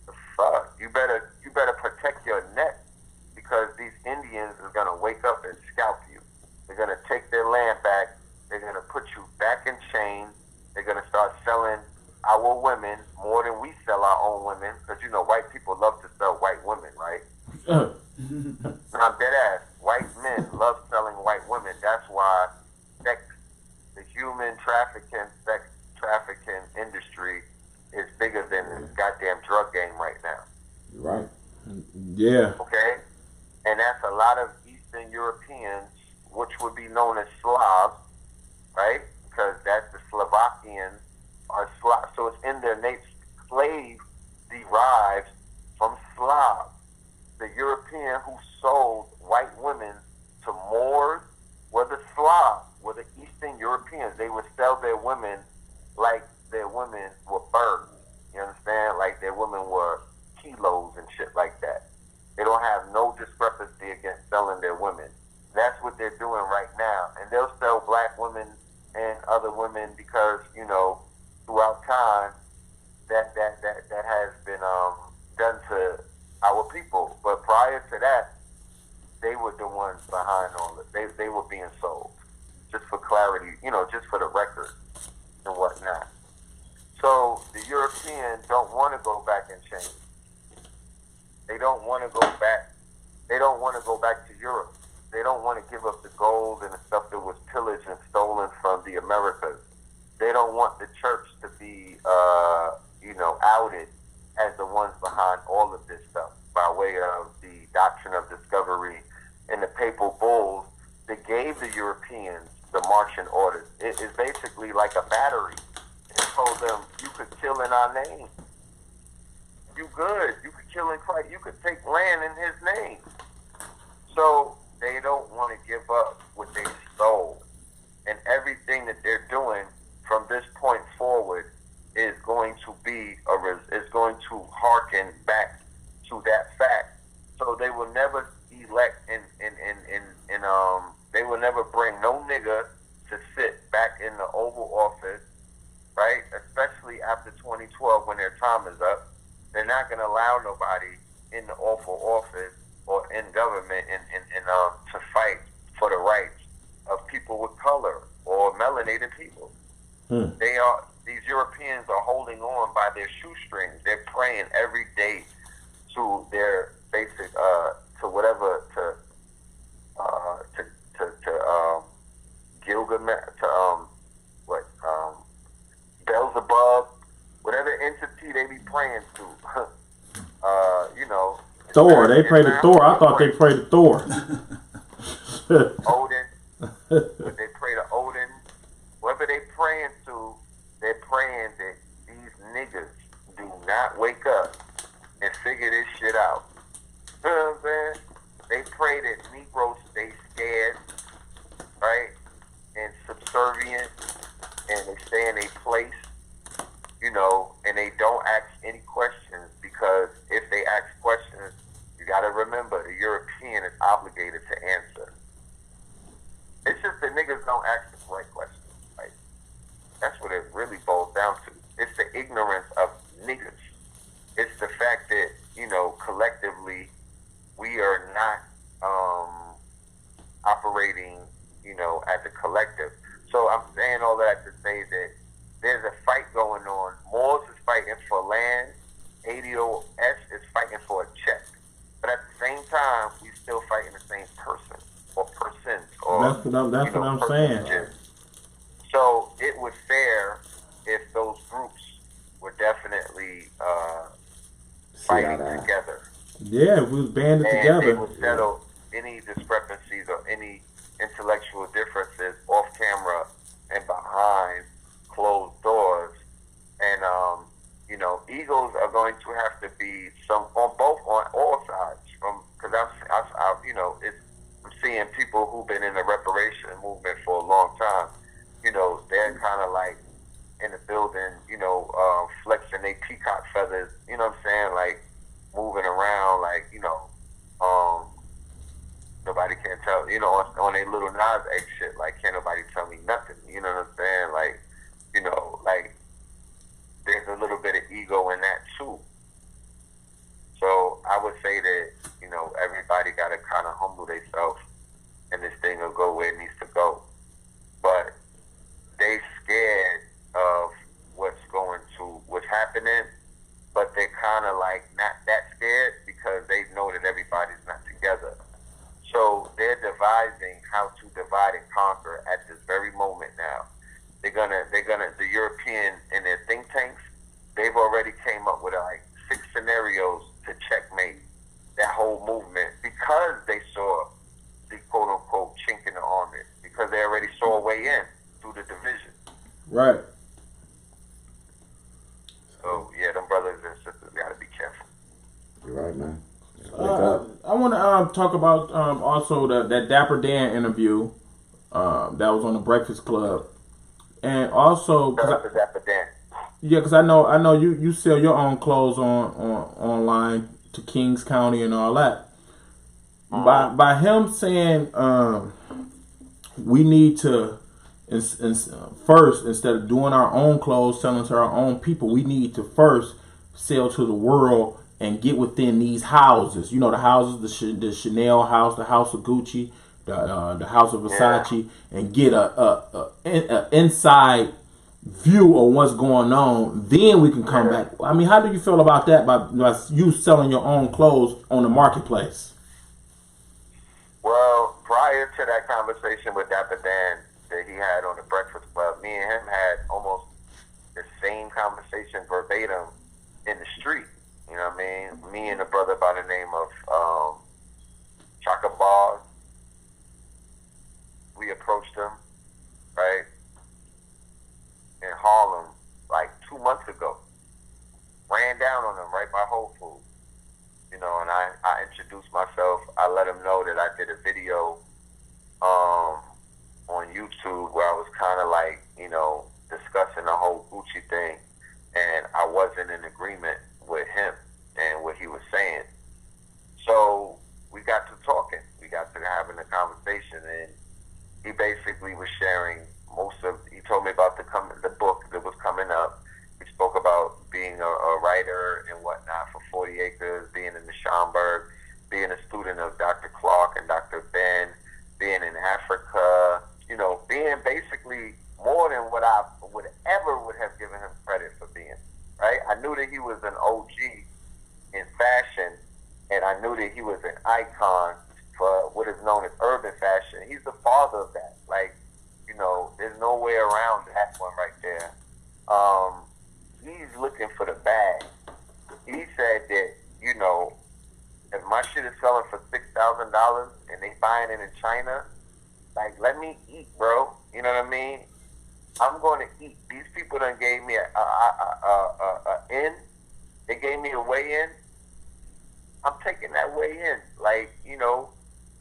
The fuck? You better protect your neck, because these Indians are gonna wake up and scalp you. They're gonna take their land back. They're gonna put you back in chains. They're gonna start selling our women more than we sell our own women, because you know white people love to sell white women, right? No, I'm dead ass. White men love selling white women. That's why the human sex trafficking industry is bigger than the goddamn drug game right now. Right. Yeah. Okay? And that's a lot of Eastern Europeans, which would be known as Slavs, right? Because that's the Slovakians are Slav. So it's in their name. Slave derives from Slav. The European who sold white women to Moors were the Slavs, were the Eastern Europeans. They would sell their women like their women were birds. You understand? Like their women were kilos and shit like that. They don't have no discrepancy against selling their women. That's what they're doing right now. And they'll sell black women and other women because, throughout time, that has been done to our people. But prior to that, they were the ones behind all it. They were being sold. Just for clarity, just for the record and whatnot. So the Europeans don't want to go back and change. They don't want to go back. They don't want to go back to Europe. They don't want to give up the gold and the stuff that was pillaged and stolen from the Americas. They don't want the church to be, outed as the ones behind all of this stuff by way of the doctrine of discovery and the papal bulls that gave the Europeans the marching orders. It is basically like a battery. It told them, you could kill in our name. You good. You could kill in Christ. You could take land in his name. So they don't want to give up what they stole. And everything that they're doing from this point forward is going to be is going to harken back to that fact. So they will never elect and they will never bring no nigga to sit back in the Oval Office, right? Especially after 2012 when their time is up. They're not going to allow nobody in the Oval Office or in government and to fight for the rights of people with color or melanated people. These Europeans are holding on by their shoestrings. They're praying every day to their basic to whatever to Gilgamesh Beelzebub, whatever entity they be praying to. Thor. They pray to Thor. I thought they prayed to Thor. Odin. But they pray to Odin. Whoever they praying to, they're praying that these niggas do not wake up and figure this shit out. You know what I'm saying? They pray that Negroes stay scared, right? And subservient, and they stay in a place, and they don't ask any questions, because if they ask questions, you got to remember the European is obligated to answer. It's just that niggas don't ask the right questions. Right? That's what it really boils down to. It's the ignorance of niggas. It's the fact that, collectively, we are not operating, as a collective. So I'm saying all that to say that there's a fight going on. Moors is fighting for land. ADOS is fighting for a check. But at the same time, we still fighting the same person or persons. Or, that's what I'm saying. So it was fair if those groups were definitely fighting together. Yeah, if we was banded together. They would settle any discrepancies or any intellectual differences off camera and behind closed doors. And egos are going to have to be on all sides. Because I'm seeing people who've been in the reparation movement for a long time. They're kind of like in the building, flexing their peacock feathers. You know what I'm saying? Like moving around, like nobody can tell. On a little Nas X shit, like can't nobody tell me nothing. You know what I'm saying? Like, like there's a little bit of ego in that too. So I would say that everybody got to kind of humble themselves, and this thing will go where it needs to go. But they scared of what's happening, but they kind of like not that scared because they know that everybody's not together. So they're devising how to divide and conquer at this very moment now. The European in their think tanks, they've already came up with like 6 scenarios to checkmate that whole movement, because they saw the quote unquote chink in the armor, because they already saw a way in through the division. Right. So yeah, them brothers and sisters gotta be careful. You're right, man. I want to talk about also that Dapper Dan interview that was on the Breakfast Club, and also Dapper Dan. Yeah, because I know you sell your own clothes on online to Kings County and all that. by him saying we need to first, instead of doing our own clothes, selling to our own people, we need to first sell to the world and get within these houses. You know, the houses, the Chanel house, the house of Gucci, the house of Versace, and get a inside view of what's going on. Then we can come back. I mean, how do you feel about that? By you selling your own clothes on the marketplace? Well, prior to that conversation with Dapper Dan that he had on the Breakfast Club, me and him had almost the same conversation verbatim in the street. You know what I mean? Me and a brother by the name of Chaka Bars, we approached him, right, in Harlem like 2 months ago. Ran down on him right by Whole Foods. You know, and I introduced myself. I let him know that I did a video on YouTube where I was kind of like, you know, discussing the whole Gucci thing, and I wasn't in agreement with him and what he was saying. So we got to talking. We got to having a conversation, and he basically was sharing he told me about the book that was coming up. We spoke about being a writer and whatnot for 40 Acres, being in the Schomburg, being a student of Dr. Clark and Dr. Ben, being in Africa, you know, being basically more than what I would have given him credit for being, right? I knew that he was an OG in fashion, and I knew that he was an icon for what is known as urban fashion. He's the father of that. Like, you know, there's no way around that one right there. He's looking for the bag. He said that, you know, if my shit is selling for $6,000 and they buying it in China, like, let me eat, bro. You know what I mean? I'm going to eat. These people done gave me a in. They gave me a way in. I'm taking that way in. Like, you know,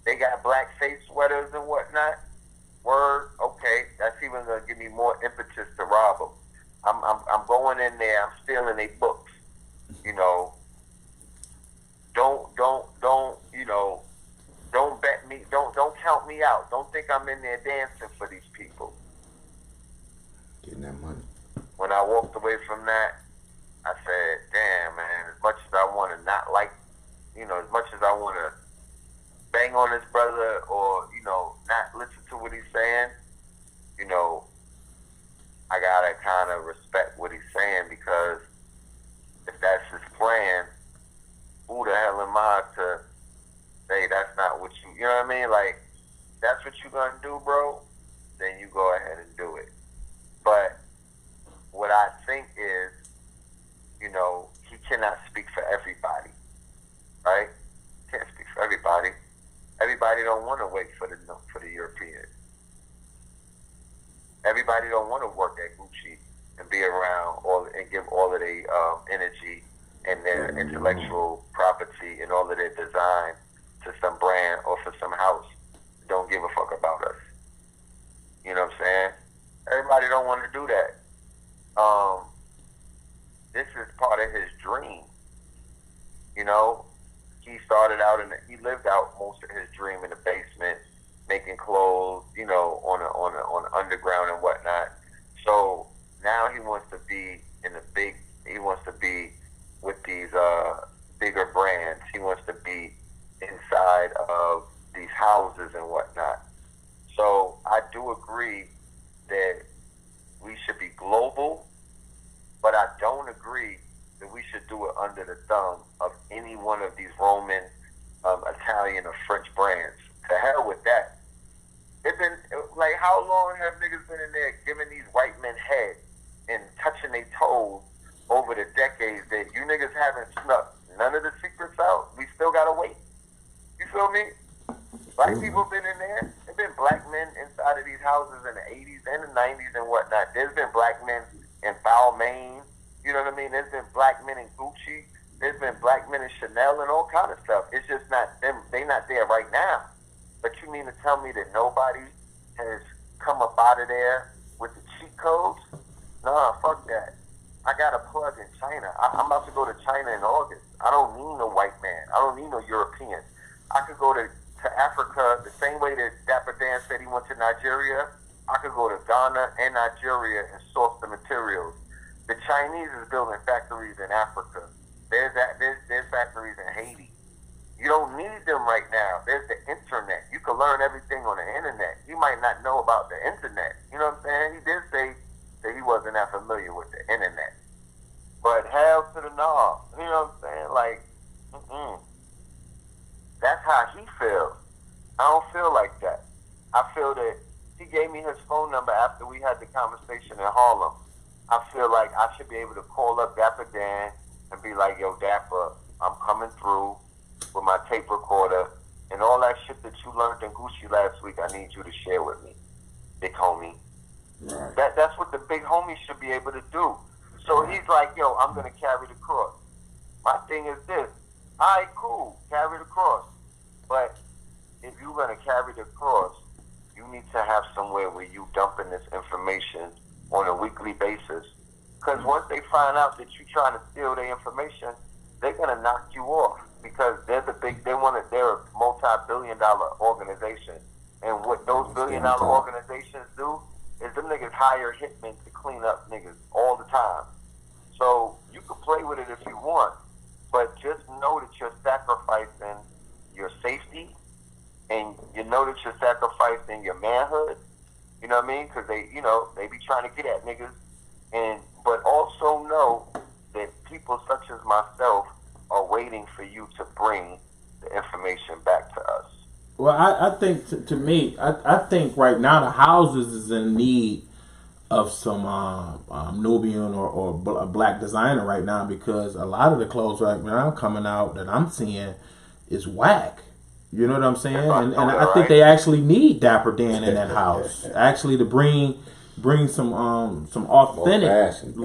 they got black face sweaters and whatnot. Word, okay, that's even gonna give me more impetus to rob them. I'm going in there. I'm stealing their books. You know, don't you know, don't bet me. Don't count me out. Don't think I'm in there dancing for these people. Getting that money. When I walked away from that, I said, damn, man, as much as I want to not like, you know, as much as I want to bang on this brother or, you know, not listen to what he's saying, you know, I gotta kind of respect what he's saying, because if that's his plan, who the hell am I to say that's not what you know what I mean? Like, that's what you're gonna do, bro, then you go ahead and do it. But what I think is, you know, he cannot speak for everybody, right? Can't speak for everybody. Everybody don't want to wait for the Europeans. Everybody don't want to work at Gucci and be around and give all of their energy and their intellectual property and all of their design to some brand or for some house. Don't give a fuck about us. You know what I'm saying? Everybody don't want to do that. This is part of his dream. You know, he started out he lived out most of his dream in the basement, making clothes, you know, on underground and whatnot. So now he wants to be he wants to be with these bigger brands. He wants to be inside of these houses and whatnot. So I do agree that we should be global, but I don't agree that we should do it under the thumb of any one of these Roman, Italian, or French brands. To hell with that. It's been, like, how long have niggas been in there giving these white men head and touching their toes over the decades that you niggas haven't snuck none of the secrets out? We still gotta wait. You feel me? Black people been in there. There's been black men inside of these houses in the 80s and the 90s and whatnot. There's been black men in Balmain. You know what I mean? There's been black men in Gucci. There's been black men in Chanel and all kind of stuff. It's just not them. They not there right now. But you mean to tell me that nobody has come up out of there with the cheat codes? Nah, fuck that. I got a plug in China. I'm about to go to China in August. I don't need no white man. I don't need no European. I could go to Nigeria. I could go to Ghana and Nigeria and source the materials. The Chinese is building factories in Africa. There's factories in Haiti. You don't need them right now. There's the internet. You can learn everything on the internet. You might not know about the internet. You know what I'm saying? He did say that he wasn't that familiar with the internet. But hell to the no. You know what I'm saying? Like, that's how he feels. I don't feel like that. I feel that he gave me his phone number after we had the conversation in Harlem. I feel like I should be able to call up Dapper Dan and be like, yo, Dapper, I'm coming through with my tape recorder and all that shit that you learned in Gucci last week. I need you to share with me, big homie. Right. That's what the big homie should be able to do. So he's like, yo, I'm going to carry the cross. My thing is this. All right, cool, carry the cross. But if you're going to carry the cross, you need to have somewhere where you dumping this information on a weekly basis. Because once they find out that you're trying to steal their information, they're going to knock you off. Because they're a multi-billion-dollar organization. And what those billion-dollar organizations do is them niggas hire hitmen to clean up niggas all the time. So you can play with it if you want, but just know that you're sacrificing your safety, and you know that you're sacrificing your manhood. You know what I mean? Because they be trying to get at niggas, but also know that people such as myself are waiting for you to bring the information back to us. Well, I think to me, I think right now the houses is in need of some Nubian or black designer right now, because a lot of the clothes right now coming out that I'm seeing is whack. You know what I'm saying? And I think they actually need Dapper Dan in that house, actually, to bring some authentic,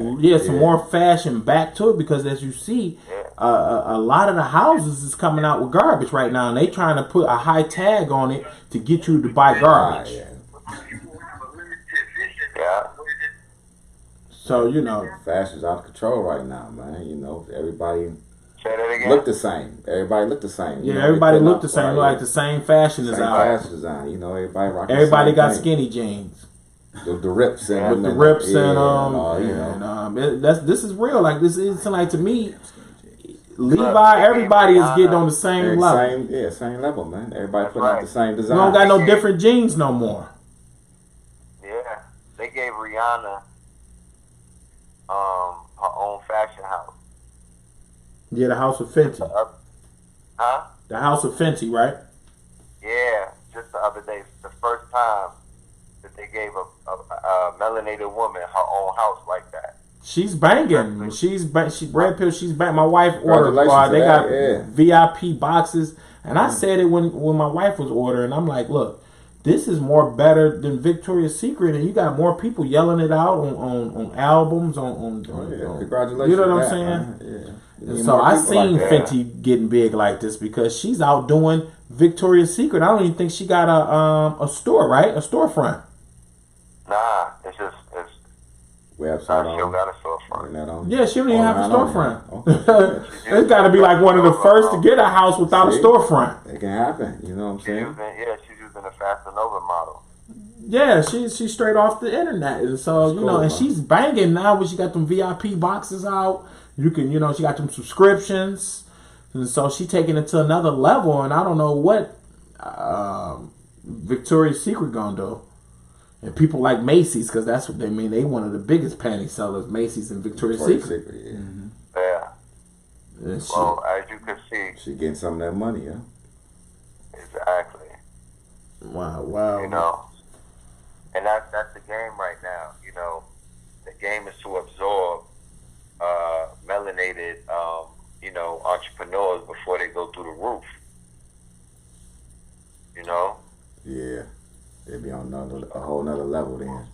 more fashion back to it, because as you see, a lot of the houses is coming out with garbage right now, and they trying to put a high tag on it to get you to buy garbage. Yeah. So, you know, fashion's out of control right now, man. You know, everybody Say that again? look the same. Everybody look the same. Yeah, everybody look the same. Like the same fashion is out. Fashion design. You know, everybody rocking. Everybody got skinny jeans. The rips and with the rips and this is real. Like this is like, to me, Levi. Everybody is getting on the same level. Same level, man. Everybody putting out the same design. You don't got no different jeans no more. Yeah, they gave Rihanna her own fashion house. Yeah, the House of Fenty. Huh? The House of Fenty, right? Yeah, just the other day, the first time that they gave a melanated woman her own house like that. She's banging. She's Red Pill. She's banging. My wife ordered. They got VIP boxes, and I said it when my wife was ordering. I'm like, look, this is more better than Victoria's Secret, and you got more people yelling it out on albums on congratulations. You know what I'm saying? And so I seen Fenty getting big like this because she's outdoing Victoria's Secret. I don't even think she got a store, right? A storefront. Nah, it's website. She don't got a storefront. Yeah, she don't even have a storefront. It's got to be like one of the first to get a house without a storefront. It can happen. You know what I'm saying? She's using a Fastanova model. Yeah, she's straight off the internet. And so, you know, and she's banging now when she got them VIP boxes out. You can, she got them subscriptions. And so she taking it to another level. And I don't know what Victoria's Secret gonna do. And people like Macy's, because that's what they mean. They one of the biggest panty sellers, Macy's and Victoria's Secret. Yeah. Mm-hmm. Yeah. Well, as you can see, she getting some of that money, yeah. Exactly. Wow. You know, and that's the game right now. You know, the game is to absorb melanated, entrepreneurs before they go through the roof. You know. Yeah. They be on a whole nother level then.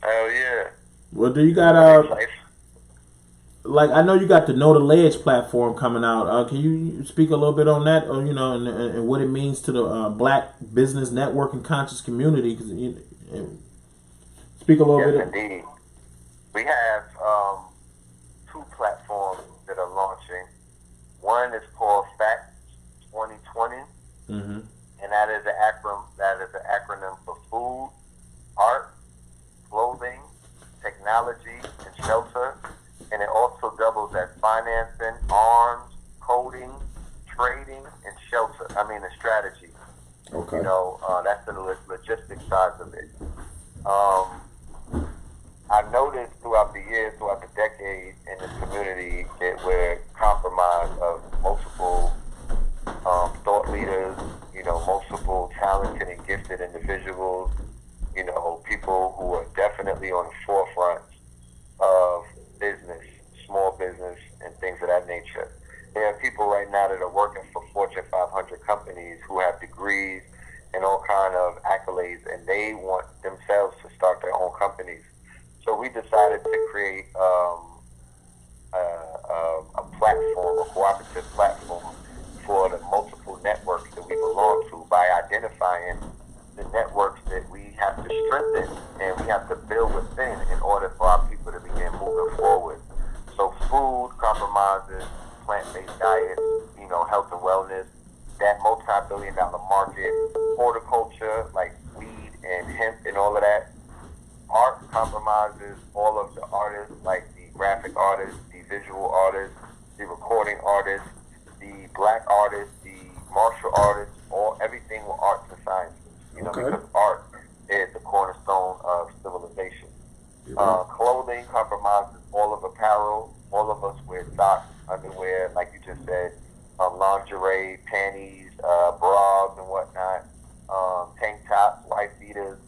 Hell yeah. Well, do you got like, I know you got the Know the Ledge platform coming out. Can you speak a little bit on that, or and what it means to the Black business network and conscious community? Speak a little bit. Yes, indeed. We have two platforms that are launching. One is called Fact 2020. Mm-hmm. And that is an acronym for food, art, clothing, technology, and shelter. And it also doubles as financing, arms, coding, trading, and shelter. And strategy. Okay. That's the logistics side of it. I noticed throughout the years, throughout the decade in this community, that we're compromised of multiple thought leaders, multiple talented and gifted individuals, people who are definitely on the forefront of business, small business, and things of that nature. There are people right now that are working for Fortune 500 companies who have degrees and all kind of accolades, and they want themselves to start their own companies. So we decided to create a platform, a cooperative platform for the multiple networks that we belong to by identifying the networks that we have to strengthen and we have to build within in order for our people to begin moving forward. So food compromises plant-based diets, health and wellness, that multi-billion-dollar market, horticulture like weed and hemp and all of that. Art compromises all of the artists, like the graphic artists, the visual artists, the recording artists, the black artists, the martial artists, everything with arts and sciences. Because art is the cornerstone of civilization. Clothing compromises all of apparel. All of us wear socks, underwear, like you just said, lingerie, panties, bras and whatnot, tank tops, white beaters,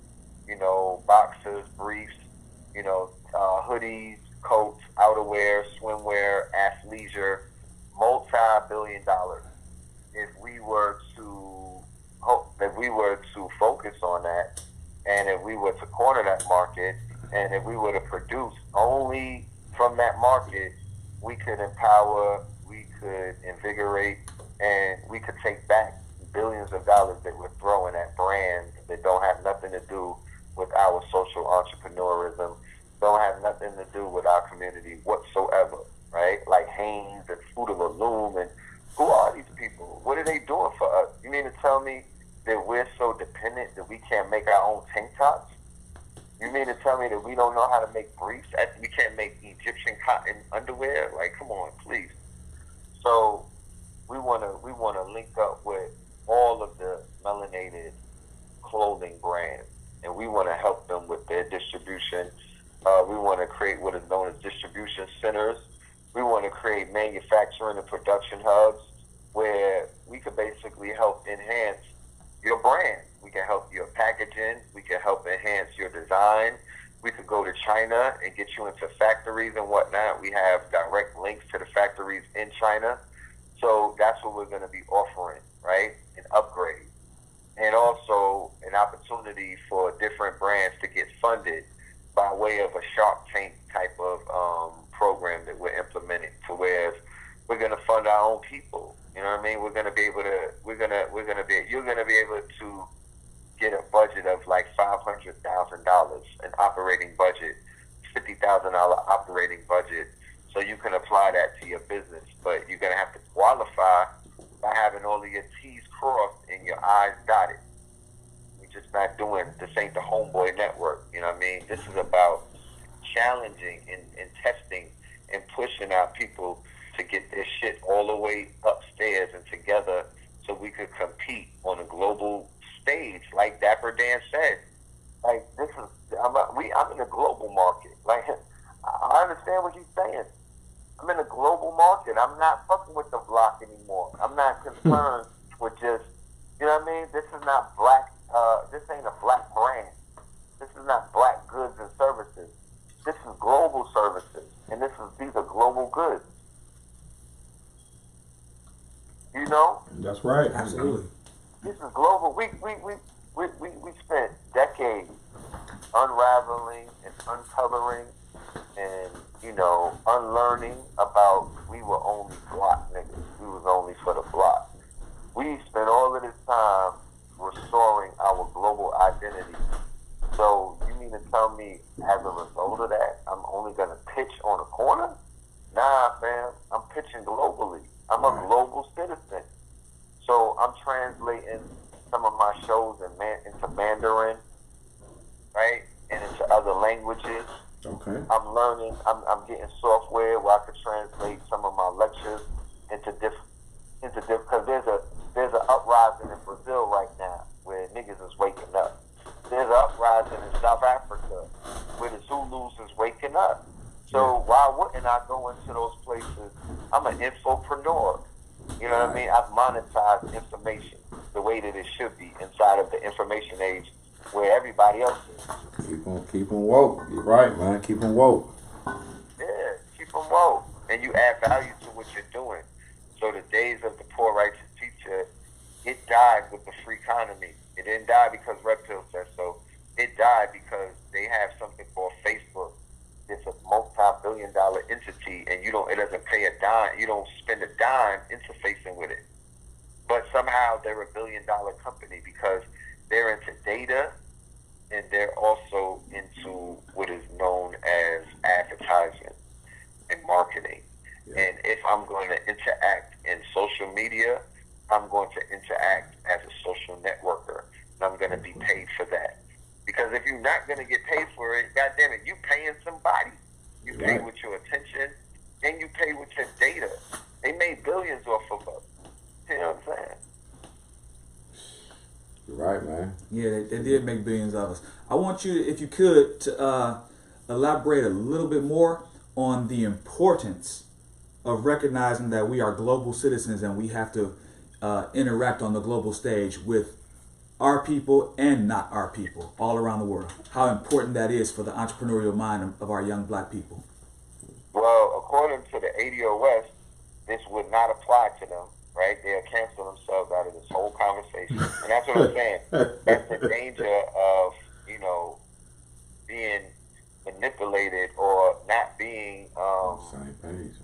boxers, briefs, hoodies, coats, outerwear, swimwear, athleisure, multi-billion dollars. If we were to focus on that, and if we were to corner that market, and if we were to produce only from that market, we could empower, we could invigorate, and we could take back billions of dollars that we're throwing at brands that don't have nothing to do with our social entrepreneurism, don't have nothing to do with our community whatsoever, right? Like Hanes and Fruit of the Loom, and who are these people? What are they doing for us? You mean to tell me that we're so dependent that we can't make our own tank tops? You mean to tell me that we don't know how to make briefs? We can't make Egyptian cotton underwear? Like, come on, please. So we wanna link up with all of the melanated clothing brands, and we want to help them with their distribution. We want to create what is known as distribution centers. We want to create manufacturing and production hubs where we could basically help enhance your brand. We can help your packaging. We can help enhance your design. We could go to China and get you into factories and whatnot. We have direct links to the factories in China. So that's what we're going to be offering, right? An upgrade. And also an opportunity for different brands to get funded by way of a Shark Tank type of program that we're implementing, to where we're going to fund our own people. You know what I mean? You're going to be able to get a budget of like $500,000, an operating budget, $50,000 operating budget, so you can apply that to your business. But you're going to have to qualify by having all of your T's crossed and your I's dotted. We're just not doing, this ain't the homeboy network. You know what I mean? This is about challenging and testing and pushing our people to get their shit all the way upstairs and together so we could compete on a global stage, like Dapper Dan said. Like, this is, I'm in a global market. Like, I understand what he's saying. I'm in a global market. I'm not fucking with the block anymore. I'm not concerned with just, you know what I mean? This is not black, this ain't a black brand. This is not black goods and services. This is global services. And these are global goods. You know? That's right. Absolutely. This is global. We spent decades unraveling and uncovering and, unlearning about we were only block niggas. We was only for the block. We spent all of this time restoring our global identity. So you mean to tell me as a result of that, I'm only going to pitch on a corner? Nah, fam. I'm pitching globally. I'm a global citizen. So I'm translating some of my shows into Mandarin. right? And into other languages. Okay. I'm learning. I'm getting software where I could translate some of my lectures into different because there's an uprising in Brazil right now where niggas is waking up. There's an uprising in South Africa where the Zulus is waking up. So why wouldn't I go into those places? I'm an infopreneur. You know what I mean? I've monetized information the way that it should be inside of the information age where everybody else is. Keep them woke. You're right, man. Keep them woke. Yeah, keep them woke. And you add value to what you're doing. So the days of the poor righteous teacher, it died with the free economy. It didn't die because Red Pill said so. It died because they have something called Facebook. It's a multi-billion-dollar entity, and it doesn't pay a dime. You don't spend a dime interfacing with it. But somehow they're a billion-dollar company because they're into data, and they're also into what is known as advertising and marketing. Yeah. And if I'm going to interact in social media, I'm going to interact as a social networker, and I'm going to be paid for that. Because if you're not going to get paid for it, goddamn it, you paying somebody. You pay with your attention, and you pay with your data. They made billions off of us. You know what I'm saying? You're right, man. Yeah, they did make billions of us. I want you, if you could, to elaborate a little bit more on the importance of recognizing that we are global citizens and we have to interact on the global stage with our people and not our people all around the world. How important that is for the entrepreneurial mind of our young black people. Well, according to the ADOS, this would not apply to them, right? They'll cancel themselves out of this whole conversation. And that's what I'm saying. That's the danger of, being manipulated or not being same page.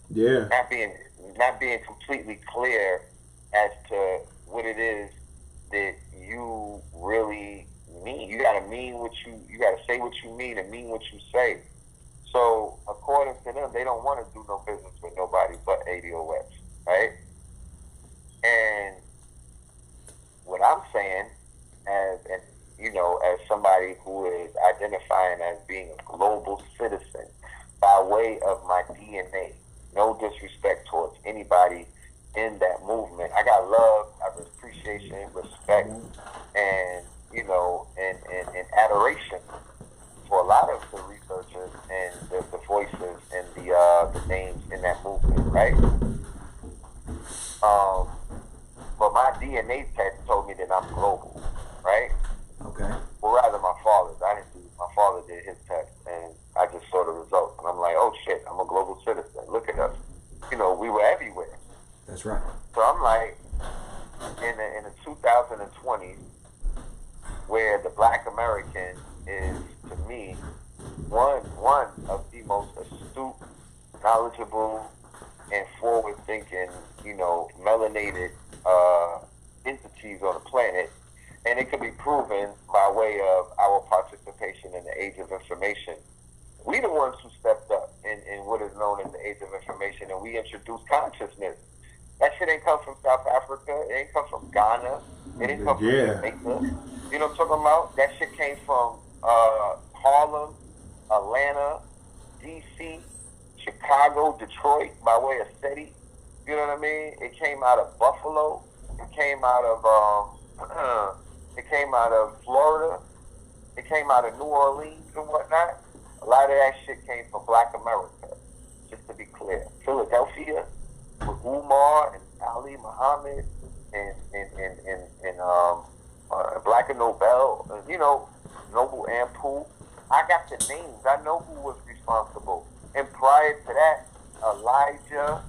Yeah. Not being completely clear as to what it is that you really mean. You gotta you gotta say what you mean and mean what you say. So according to them, they don't want to do no business with nobody but ADOS, right? And what I'm saying, as somebody who is identifying as being a global citizen by way of my DNA, no disrespect towards anybody in that movement. I got love, I have appreciation, respect, and and adoration for a lot of the researchers and the voices and the names in that movement, right? But my DNA test told me that I'm global, right? Okay. Well, rather my father's. My father did his test, and I just saw the results, and I'm like, oh shit, I'm a global citizen. Look at us. We were everywhere. That's right. So I'm like, in the 2020s, where the Black American is, to me, one of the most astute, knowledgeable, and forward-thinking, melanated entities on the planet, and it can be proven by way of our participation in the age of information. We the ones who stepped up in what is known as the age of information, and we introduced consciousness. That shit ain't come from South Africa. It ain't come from Ghana. It didn't come from Jamaica. You know what I'm talking about? That shit came from Harlem, Atlanta, D.C., Chicago, Detroit, by way of SETI. You know what I mean? It came out of Buffalo. It came out of Florida. It came out of New Orleans and whatnot. A lot of that shit came from Black America, just to be clear. Philadelphia, with Umar and Ali Muhammad and Black and Nobel, Noble Ampul. I got the names. I know who was responsible. And prior to that, Elijah,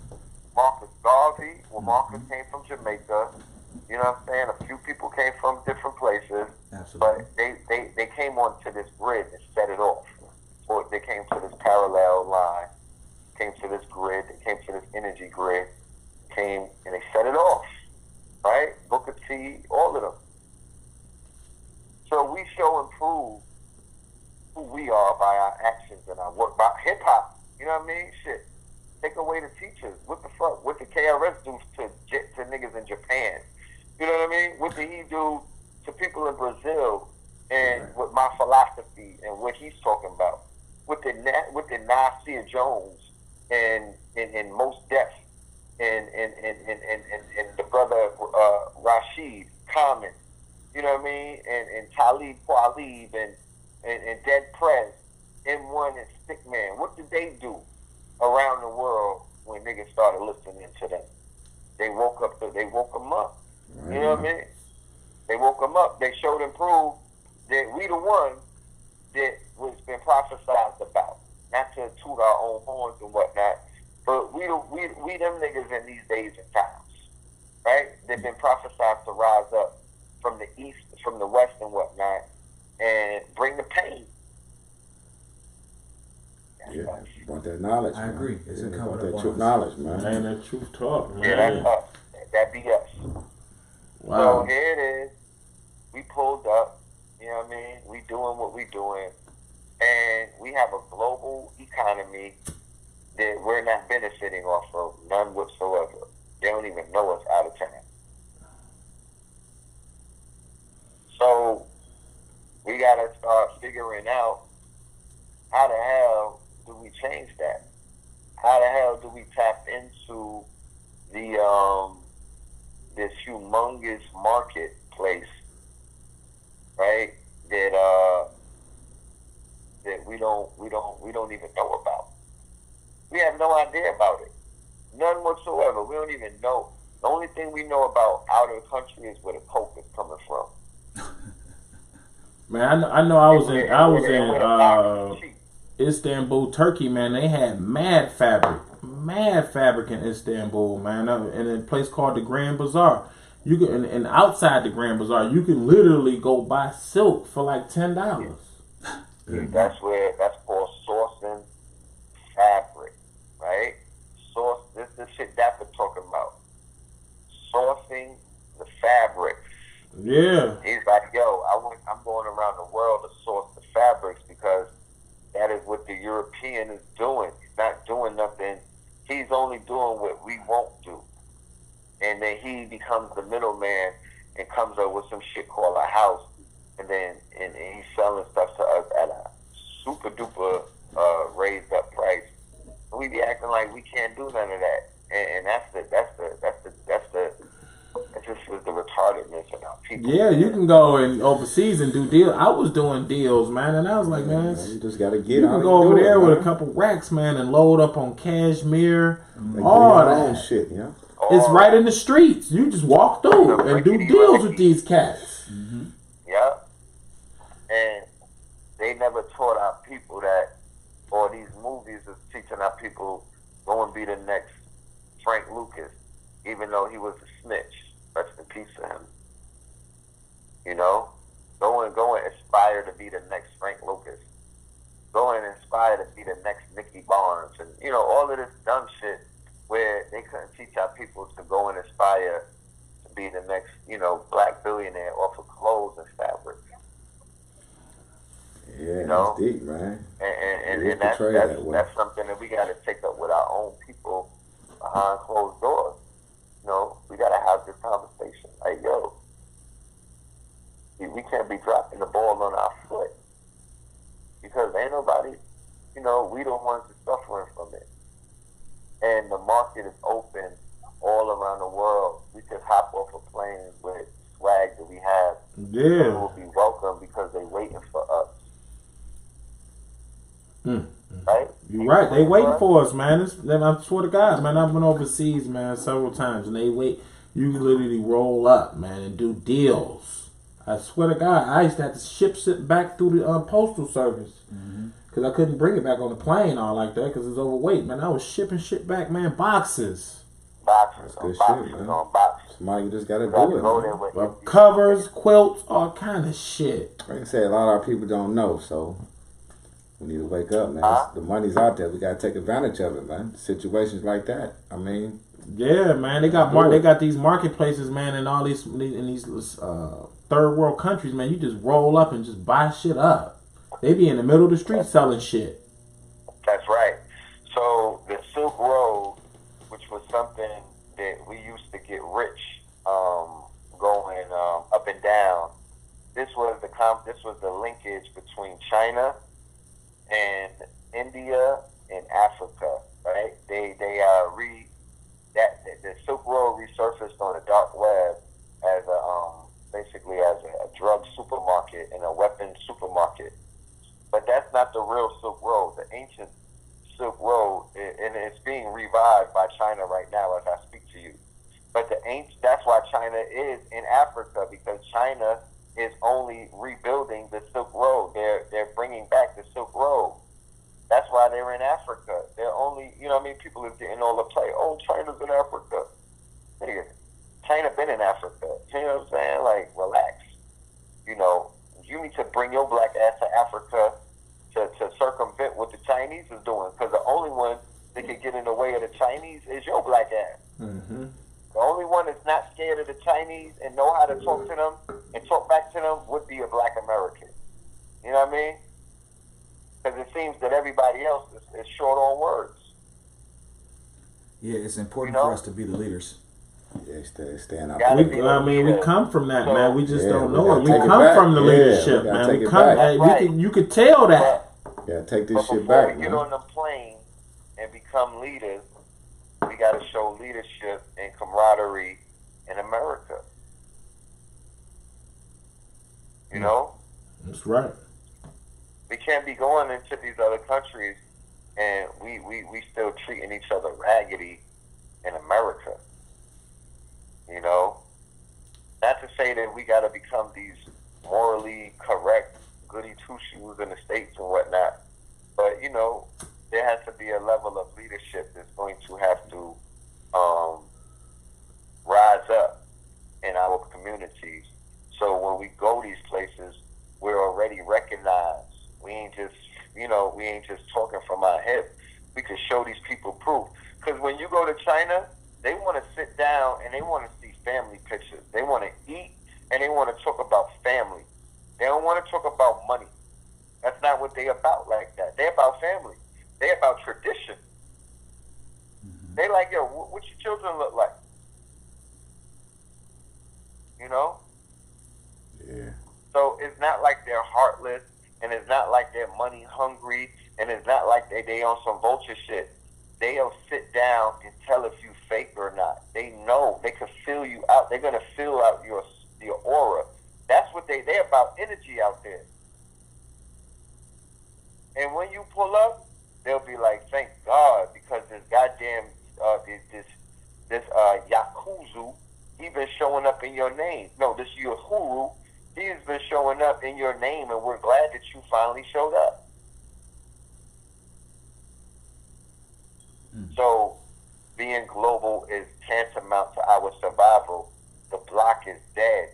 Marcus Garvey. Well, Marcus came from Jamaica. You know what I'm saying? A few people came from different places. Absolutely. But they came onto this grid and set it off. Or they came to this parallel line, came to this grid, they came to this energy grid, came and they set it off. Right? Booker T, all of them. So we show and prove who we are by our actions and our work. By hip hop, you know what I mean? Shit. Take away the teachers. What the fuck? What the KRS do to niggas in Japan? You know what I mean? What did he do to people in Brazil and with my philosophy and what he's talking about, with the Nasir Jones and Mos Def and the brother Rashid Common, you know what I mean, and Talib Kweli and Dead Prez, M1 and Stickman. What did they do around the world when niggas started listening to them? They woke them up. You know what I mean? They woke them up. They showed and proved that we the one that was been prophesied about. Not to toot our own horns and whatnot, but we them niggas in these days and times, right? They've been prophesied to rise up from the east, from the west and whatnot, and bring the pain. Yeah, want that knowledge. I agree. It's yeah, incumbent want that upon truth us. knowledge, man. Man, that truth talk, man. Yeah, that's us. That be us. Wow. So here it is. We pulled up. You know what I mean? We doing what we doing. And we have a global economy that we're not benefiting off of, none whatsoever. They don't even know us out of town. So we got to start figuring out how the hell do we change that? How the hell do we tap into the this humongous marketplace, right? That we don't even know about. We have no idea about it, none whatsoever. We don't even know. The only thing we know about out of the country is where the coke is coming from. Man, I know. I was in Istanbul, Turkey. Man, they had mad fabric in Istanbul, man. In a place called the Grand Bazaar. You can, and outside the Grand Bazaar, you can literally go buy silk for like $10. That's called sourcing fabric, right? This is the shit Dapper talking about. Sourcing the fabric. Yeah. He's like, yo, I'm going around the world to source the fabrics because that is what the European is doing. He's not doing nothing. He's only doing what we won't do. And then he becomes the middleman and comes up with some shit called a house. And then and he's selling stuff to us at a super duper raised up price. And we be acting like we can't do none of that. And that's just the retardedness of our people. Yeah, you can go and overseas and do deals. I was doing deals, man, and I was like, man, You just gotta get you out can and go over do there it, with man. a couple racks, man, and load up on cashmere, Like, all do your own that. shit, yeah. It's right in the streets. You just walk through and do deals with these cats. Yeah. And they never taught our people that, or these movies is teaching our people, go and be the next Frank Lucas, even though he was a snitch. Rest in peace to him. You know? Go and aspire to be the next Frank Lucas. Go and aspire to be the next Nicky Barnes. And, you know, all of this dumb shit where they couldn't teach our people to go and aspire to be the next, you know, black billionaire off of clothes and fabric. Yeah, You know? that's deep, man. And We that's portray that way. that's something that we got to take up with our own people behind closed doors. You know, we got to have this conversation. Like, yo, we can't be dropping the ball on our foot because ain't nobody, you know, we the ones that's suffering from it. And the market is open all around the world. We could hop off a plane with swag that we have. Yeah. It will be welcome because they waiting for us. Right? You're right. They waiting for us, man. I swear to God, man. I've been overseas, man, several times, and they wait. You literally roll up, man, and do deals. I swear to God, I used to have to ship shit back through the postal service because I couldn't bring it back on the plane all like that because it's overweight, man. I was shipping shit back, man, boxes, Boxes good on boxes shit, man. on boxes. Somebody just gotta Got do to it, go man. there with empty covers, quilts, all kind of shit. Like I said, a lot of our people don't know, so we need to wake up, man. Huh? The money's out there. We gotta take advantage of it, man. Situations like that. I mean, Yeah, man. They got they got these marketplaces, man, in all these third world countries, man. You just roll up and just buy shit up. They be in the middle of the street selling shit. That's right. So the Silk Road, which was something that we used to get rich going up and down, this was the this was the linkage between China and India and Africa, right? They the Silk Road resurfaced on the dark web as basically as a drug supermarket and a weapons supermarket. But that's not the real Silk Road. The ancient Silk Road, and it's being revived by China right now as I speak to you. But that's why China is in Africa, because China is only rebuilding the Silk Road. They're bringing back the Silk Road. That's why they're in Africa. They're only, you know what I mean? People are getting all the play. Oh, China's in Africa. Nigga, China been in Africa. You know what I'm saying? Like, relax. You know, you need to bring your black ass to Africa to circumvent what the Chinese is doing. Because the only one that can get in the way of the Chinese is your black ass. Mm-hmm. The only one that's not scared of the Chinese and know how to talk to them and talk back to them would be a black American. You know what I mean? Because it seems that everybody else is short on words. Yeah, it's important You know? for us to be the leaders. Yeah, staying out. Gotta We come from that, man. We just don't we know gotta it. We take it come back. from the Yeah, leadership, we gotta man. take We it come. back. Right. You could tell that. Yeah, take this But shit before back, we get man. on the plane and become leaders, we got to show leadership and camaraderie in America. You know? That's right. We can't be going into these other countries and we still treating each other raggedy in America. You know? Not to say that we got to become these morally correct goody two-shoes in the States and whatnot, but, you know, there has to be a level of leadership that's going to have to rise up in our communities. So when we go these places, we're already recognized. We ain't just talking from our hip. We can show these people proof. Because when you go to China, they want to sit down and they want to see family pictures. They want to eat and they want to talk about family. They don't want to talk about money. That's not what they about like that. They're about family. They're about tradition. Mm-hmm. They like, yo, what your children look like? You know? Yeah. So it's not like they're heartless, and it's not like they're money hungry, and it's not like they on some vulture shit. They'll sit down and tell if you fake or not. They know. They can feel you out. They're going to feel out your aura. That's what they're about, energy out there. And when you pull up, they'll be like, thank God, because this goddamn, this Yakuzu, he been showing up in your name. No, this Uhuru, he has been showing up in your name, and we're glad that you finally showed up. So being global is tantamount to our survival. The block is dead.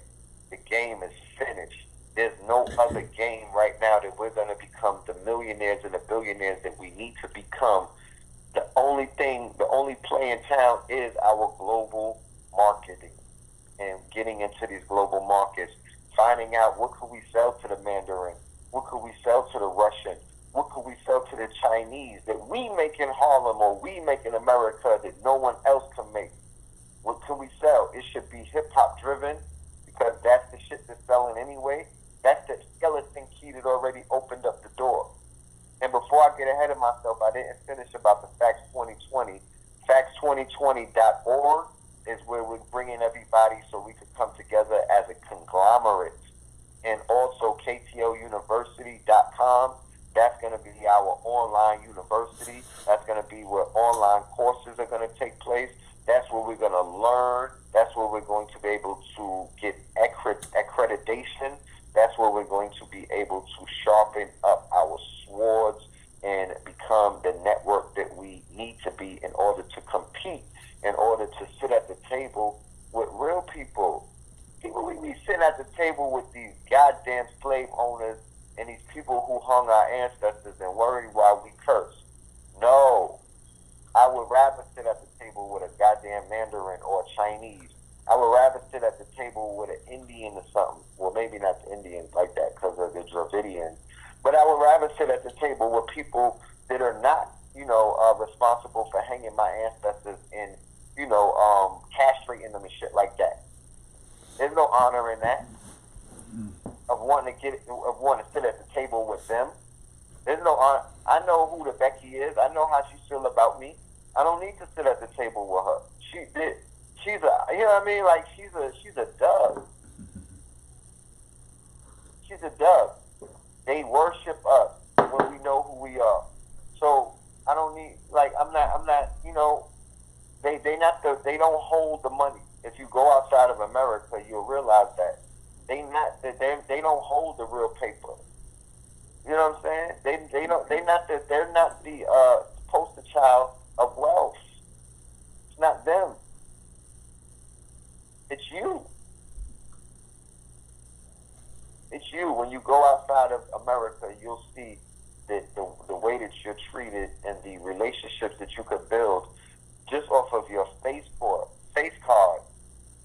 The game is finished. There's no other game right now that we're going to become the millionaires and the billionaires that we need to become. The only play in town is our global marketing and getting into these global markets, finding out what could we sell to the Mandarin, what could we sell to the Russian, what could we sell to the Chinese that we make in Harlem or we make in America that no one else can make. What can we sell? It should be hip-hop driven because that's the shit that's selling anyway. That's the skeleton key that already opened up the door. And before I get ahead of myself, I didn't finish about the Facts 2020. Facts2020.org is where we're bringing everybody so we could come together as a conglomerate. And also KTOUniversity.com. That's going to be our online university. That's going to be where online courses are going to take place. That's where we're going to learn. That's where we're going to be able to get accreditation. That's where we're going to be able to sharpen up our swords and become the network that we need to be in order to compete, in order to sit at the table with real people. People, we be sitting at the table with these goddamn slave owners and these people who hung our ancestors and worry why we curse. No. I would rather sit at the table with a goddamn Mandarin or a Chinese. I would rather sit at the table with an Indian or something. Well, maybe not the Indians like that because of the Dravidians. But I would rather sit at the table with people that are not, responsible for hanging my ancestors and, castrating them and shit like that. There's no honor in that. Of wanting to want to sit at the table with them. There's no. I know who the Becky is. I know how she feels about me. I don't need to sit at the table with her. She's a. You know what I mean? Like she's a dub. She's a dub. They worship us when we know who we are. So I don't need. Like I'm not. You know. They don't hold the money. If you go outside of America, you'll realize that they don't hold the real paper. You know what I'm saying? They're not the poster child of wealth. It's not them. It's you. It's you. When you go outside of America, you'll see that the way that you're treated and the relationships that you could build just off of your face card.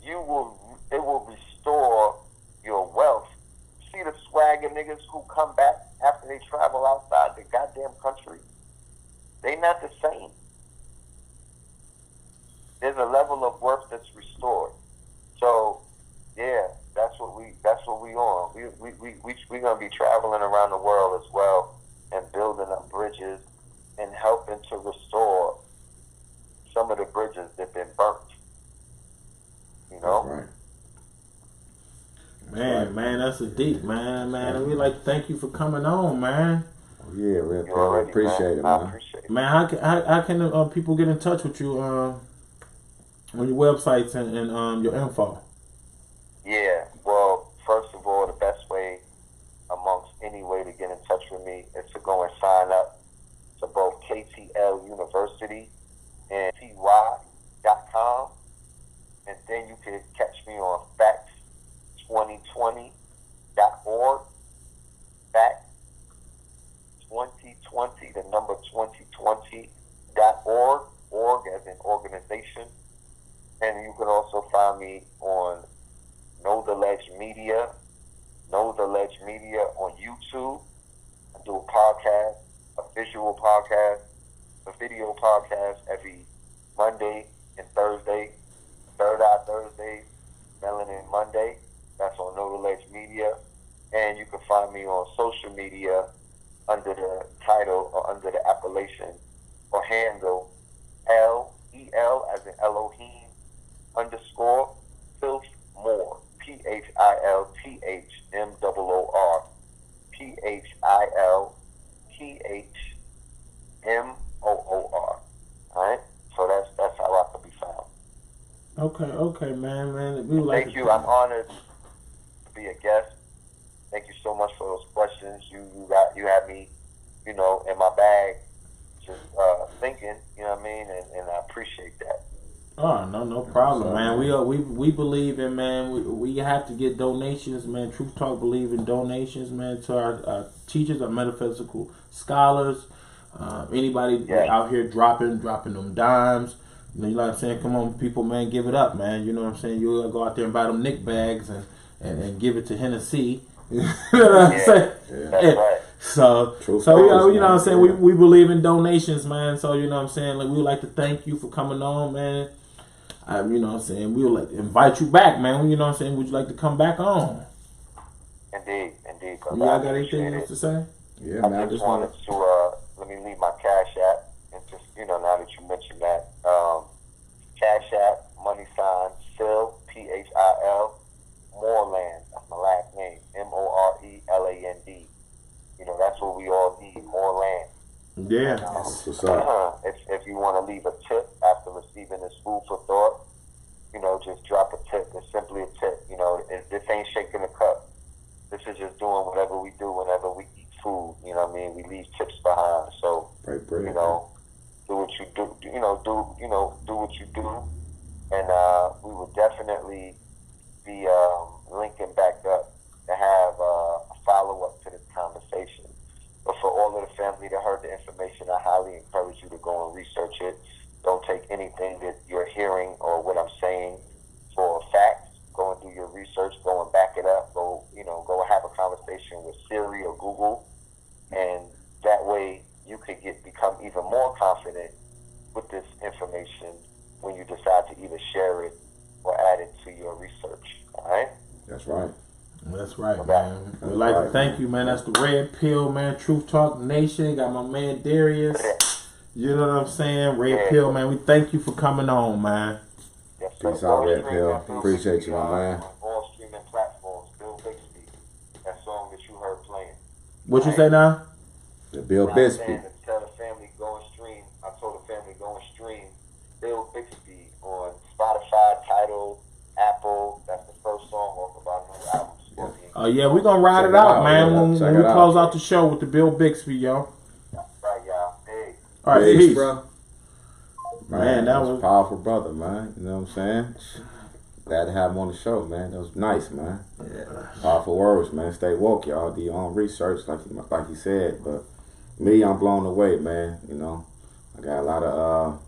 It will restore your wealth. See the swagger niggas who come back after they travel outside the goddamn country? They not the same. There's a level of worth that's restored. So yeah, that's what we on. We're gonna be traveling around the world as well and building up bridges and helping to restore some of the bridges that been burnt. You know? Right. Man, that's a deep, man. And we like to thank you for coming on, man. Yeah, we appreciate it, man. I appreciate it. Man, how can people get in touch with you on your websites and your info? Yeah, well, first of all, the best way amongst any way to get in touch with me is to go and sign up to both KTL University and ty.com, and then you can catch me on facts2020.org. Facts 2020, the number 2020.org, org as in organization. And you can also find me on Know the Ledge Media on YouTube. I do a podcast, a visual podcast, a video podcast every Monday and Thursday, Third Eye Thursday, Melanin Monday. That's on Know the Ledge Media. And you can find me on social media under the title or under the appellation or handle LEL as in Elohim _Filth More. PHILTHMOOR. PHILTHMOOR. Alright? So that's how I can be found. Okay, man. We would like Thank you. I'm honored to be a guest. Thank you so much for those questions. You had me, in my bag, just thinking. You know what I mean? And I appreciate that. Oh, no problem, man. We believe in, man. We have to get donations, man. Truth Talk believe in donations, man, to our teachers, our metaphysical scholars, anybody out here dropping them dimes. You know what I'm saying? Come on, people, man, give it up, man. You know what I'm saying? You gotta go out there and buy them Nick bags and give it to Hennessy. You know what I'm saying? That's right. So you know what I'm saying? We believe in donations, man. So you know what I'm saying? Like, we would like to thank you for coming on, man. You know what I'm saying? We would like to invite you back, man. You know what I'm saying? Would you like to come back on? Indeed. Y'all got anything else to say? Yeah, I man. just wanted to let me leave my Cash App and just now that you mentioned that, Cash App $, Phil PHIL Moreland. That's my last name, MORELAND. That's what we all need, more land. Yeah. What's up? If you want to leave a tip after receiving this food for thought, just drop a tip. It's simply a tip. This ain't shaking a cup. This is just doing whatever we do whenever we eat food. You know what I mean? We leave tips behind. So, do what you do. Do what you do. And we will definitely be linking back up to have a follow-up to this conversation. But for all of the family that heard the information, I highly encourage you to go and research it. Don't take anything that you're hearing or what I'm saying for facts. Go and do your research. Go and back it up. Go have a conversation with Siri or Google, and that way you could become even more confident with this information when you decide to either share it or add it to your research. All right? That's right. That's right, man. We'd like to thank you, man. That's the Red Pill, man. Truth Talk Nation. Got my man Darius. You know what I'm saying? Red Pill, man. We thank you for coming on, man. Peace out, Red Pill. Appreciate you, my man. All streaming platforms, Bill Bixby, that song that you heard playing. What you say now? The Bill Bixby. Tell the family go and stream. I told the family go and stream Bill Bixby on Spotify, Tidal, Apple. That's the first song off of our new album. Scorpion. Oh yeah, we're gonna ride it out, man. When we close out the show with the Bill Bixby, yo. Right, y'all. Hey. All right, peace, bro. Man, that was a powerful brother, man. You know what I'm saying? Glad to have him on the show, man. That was nice, man. Yeah. Powerful words, man. Stay woke, y'all. Do your own research, like you said. But me, I'm blown away, man. You know, I got a lot of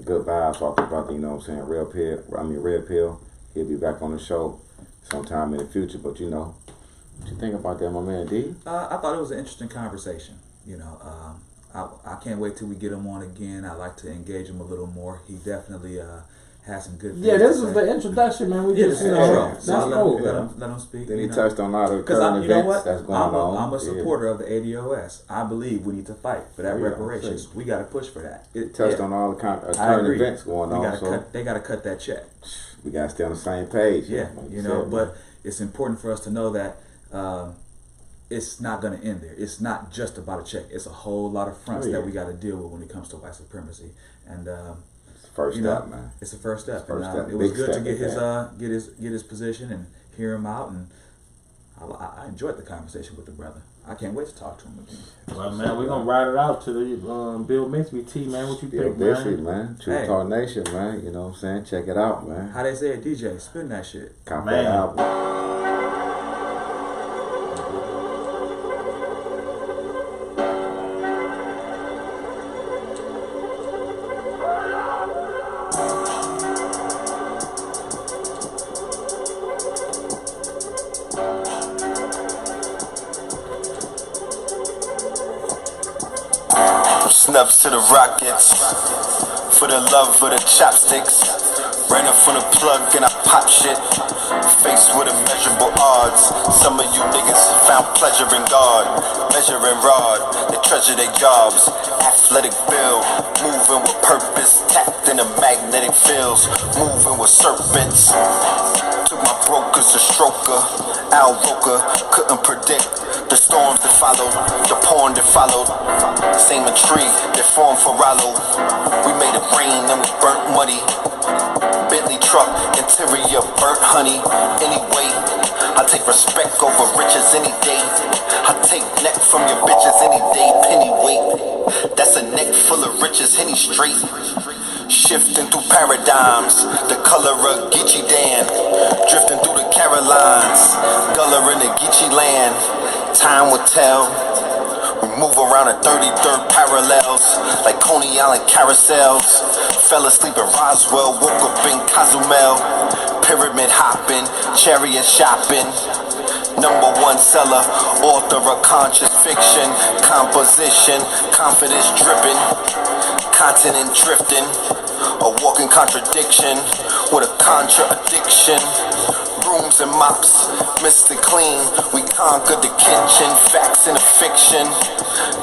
good vibes off the brother. You know what I'm saying? Red Pill. He'll be back on the show sometime in the future. But you know, what you think about that, my man D? I thought it was an interesting conversation. You know, I can't wait till we get him on again. I like to engage him a little more. He definitely has some good things. Yeah, this is the introduction, man. We just, you know, that's cool. Let him speak. Then he touched on a lot of current events that's going on. I'm a supporter of the ADOS. I believe we need to fight for that reparations. We got to push for that. He touched on all the current events going on. They got to cut that check. We got to stay on the same page. Yeah, like you know, but it's important for us to know that it's not going to end there. It's not just about a check. It's a whole lot of fronts that we got to deal with when it comes to white supremacy. And it's the first step, man. It's the first step. Step. It was good to get his position and hear him out, and I enjoyed the conversation with the brother. I can't wait to talk to him again. Well, man, we're gonna ride it out to the Bill Bixby T, man. What you think, Bill Bixby, man? Truth Talk Nation, man. You know what I'm saying? Check it out, man. How they say it, DJ? Spin that shit. Cop that album. Snubs to the Rockets, for the love of the chopsticks. Ran up from the plug and I pop shit. Faced with immeasurable odds. Some of you niggas found pleasure in God. Measuring rod, they treasure their jobs. Athletic build, moving with purpose. Tapped in the magnetic fields, moving with serpents. Took my brokers a stroker. Al Roker couldn't predict the storms that followed, the porn that followed. Same intrigue that formed for Rollo. We made it rain and we burnt muddy. Bentley truck, interior burnt honey. Anyway, I take respect over riches any day. I take neck from your bitches any day. Penny weight, that's a neck full of riches, Henny straight. Shifting through paradigms, the color of Geechee Dan. Drifting through the Carolines, color in the Geechee land. Time will tell. We move around the 33rd parallels, like Coney Island carousels. Fell asleep in Roswell, woke up in Cozumel. Pyramid hopping, chariot shopping. Number one seller, author of conscious fiction. Composition, confidence dripping. Continent drifting, a walking contradiction with a contradiction. Brooms and mops, Mr. Clean, we conquered the kitchen. Facts in a fiction,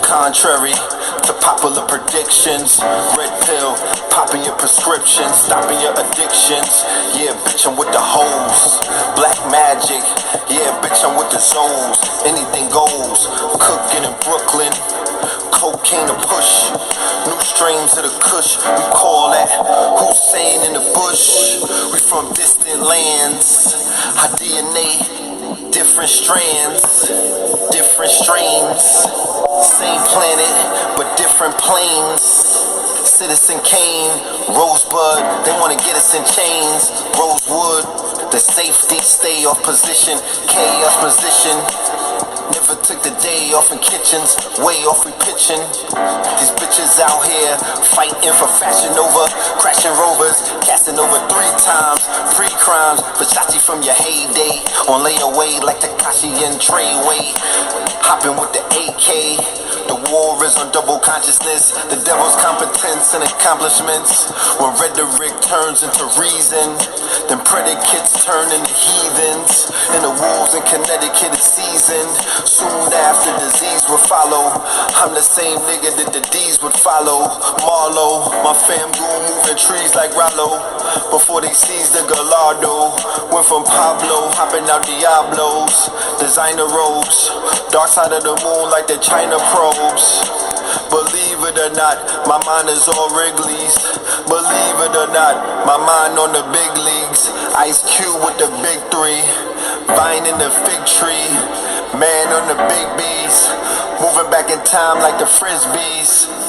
contrary to popular predictions. Red pill, popping your prescription, stopping your addictions. Yeah, bitch, I'm with the hoes. Black magic, yeah, bitch, I'm with the zones. Anything goes, cooking in Brooklyn. Cocaine to push, new strains of the kush. We call that Hussein in the bush. We from distant lands. Our DNA, different strands, different strains. Same planet, but different planes. Citizen Kane, Rosebud, they wanna get us in chains. Rosewood, the safety, stay off position. Chaos position. Never took the day off in kitchens, way off we pitching. These bitches out here fighting for fashion over crashing rovers, casting over 3 times, pre-crimes, Versace from your heyday, on layaway like Takashi and Treyway, hopping with the AK. The war is on double consciousness, the devil's competence and accomplishments. When rhetoric turns into reason, Then predicates turn into heathens. And the wolves in Connecticut is seasoned. Soon after disease would follow. I'm the same nigga that the D's would follow. Marlo, my fam goon moving trees like Rollo. Before they seized the Gallardo. Went from Pablo, hopping out Diablos. Designer robes. Dark side of the moon like the China probes. Believe it or not, my mind is all Wrigley's. Believe it or not, my mind on the big leagues. Ice Cube with the big three. Vine in the fig tree. Man on the big B's. Moving back in time like the Frisbees.